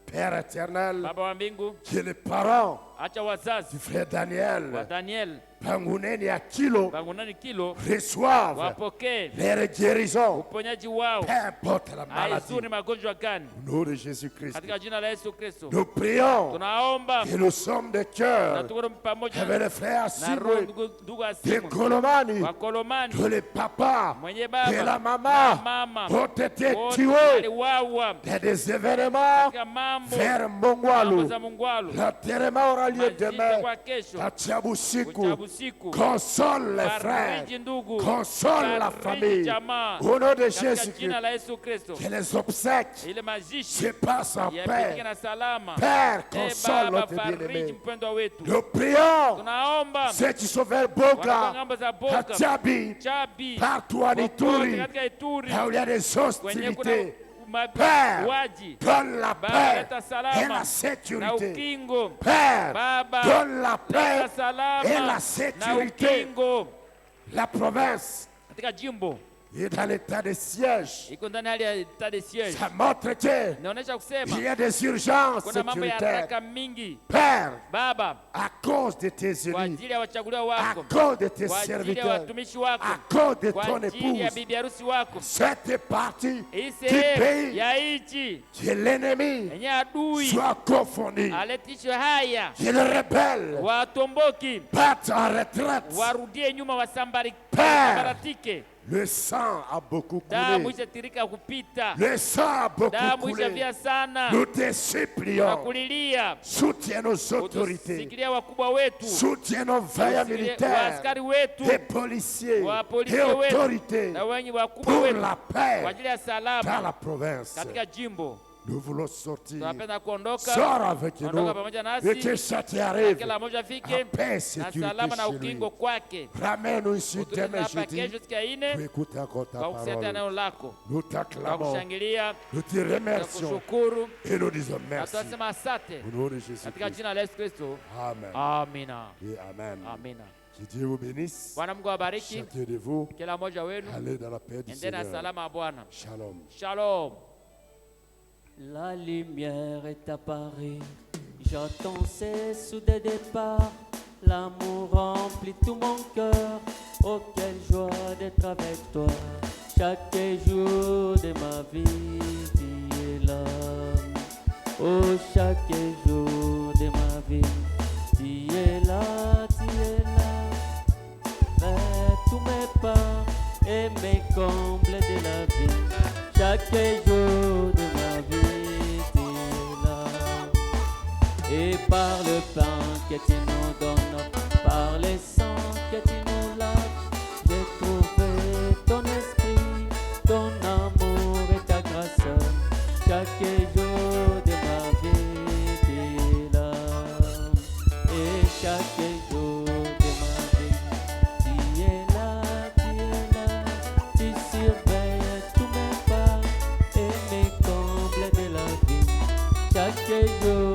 B: Père éternel,
C: Baba wa mbingu,
B: que les parents
C: acha wazazi
B: du frère
C: wa
B: Daniel,
C: Daniel
B: Panguneni à Kilo,
C: Bangunani Kilo
B: reçoivent
C: wapokee
B: leur guérison,
C: uponyaji wao,
B: peu importe la maladie.
C: haizuri magonjwa gani,
B: Au nom de Jésus-Christ,
C: katika jina la Yesu Kristo.
B: nous prions
C: Tunaomba
B: et nous sommes de
C: na
B: cœur
C: tuko pamoja
B: avec le frère
C: na roho
B: Simon
C: ndugu
B: de
C: Asimu
B: Kolomani,
C: wa Kolomani,
B: que les papas
C: mwenye
B: et
C: baba
B: la
C: na
B: maman
C: mama
B: ont été
C: wote
B: tués
C: waliwawa
B: dans des événements
C: katika mambo
B: vers
C: mambo
B: Mongwalu.
C: za Mungwalu.
B: L'enterrement aura lieu
C: Mazishi
B: demain
C: kwa kesho
B: à Tchabusiku. console les frères, console la famille. Au nom de Jésus-Christ, que les obsèques se passent en paix. Père, console notre bien-aimé. Nous prions, c'est du sauveur Boga, à Tchabi, partout en Ituri, là où il y a des hostilités. Père, donne la paix et la sécurité. Père, donne la paix et la sécurité. La province est dans l'état de siège. Ça montre qu'il y a des urgences sécuritaires. Père, à cause de tes élus, à cause de tes serviteurs, à cause de ton épouse, cette partie du pays, que l'ennemi soit confondu, que les rebelles partent en retraite. Père, le sang a beaucoup coulé. Le sang a beaucoup coulé. Nous te supplions. Soutiens nos autorités. Soutiens nos veilleurs militaires et policiers et autorités pour la paix dans la province. Nous voulons sortir. Sors avec nous. Et que ça t'arrive. En paix, sécurité chez lui. Ramène-nous ici demain jeudi pour écouter encore ta parole. Nous t'acclamons. Nous te remercions. Et nous disons merci. Au nom de Jésus-Christ. Amen. Et amen. Que Dieu vous bénisse. Chacun de vous, allez dans la paix du Seigneur. Shalom.
A: La lumière est apparue, j'entends ces soudains départs, l'amour remplit tout mon cœur, oh quelle joie d'être avec toi, chaque jour de ma vie, tu es là, oh chaque jour de ma vie, tu es là, fais tous mes pas et mes combles de la vie, chaque jour de ma vie. Et par le pain que tu nous donnes, par les sangs que tu nous laves, j'ai trouvé ton esprit, ton amour et ta grâce. Chaque jour de ma vie, tu es là. Et chaque jour de ma vie, tu es là. Tu surveilles tous mes pas et mes combles de la vie. Chaque jour.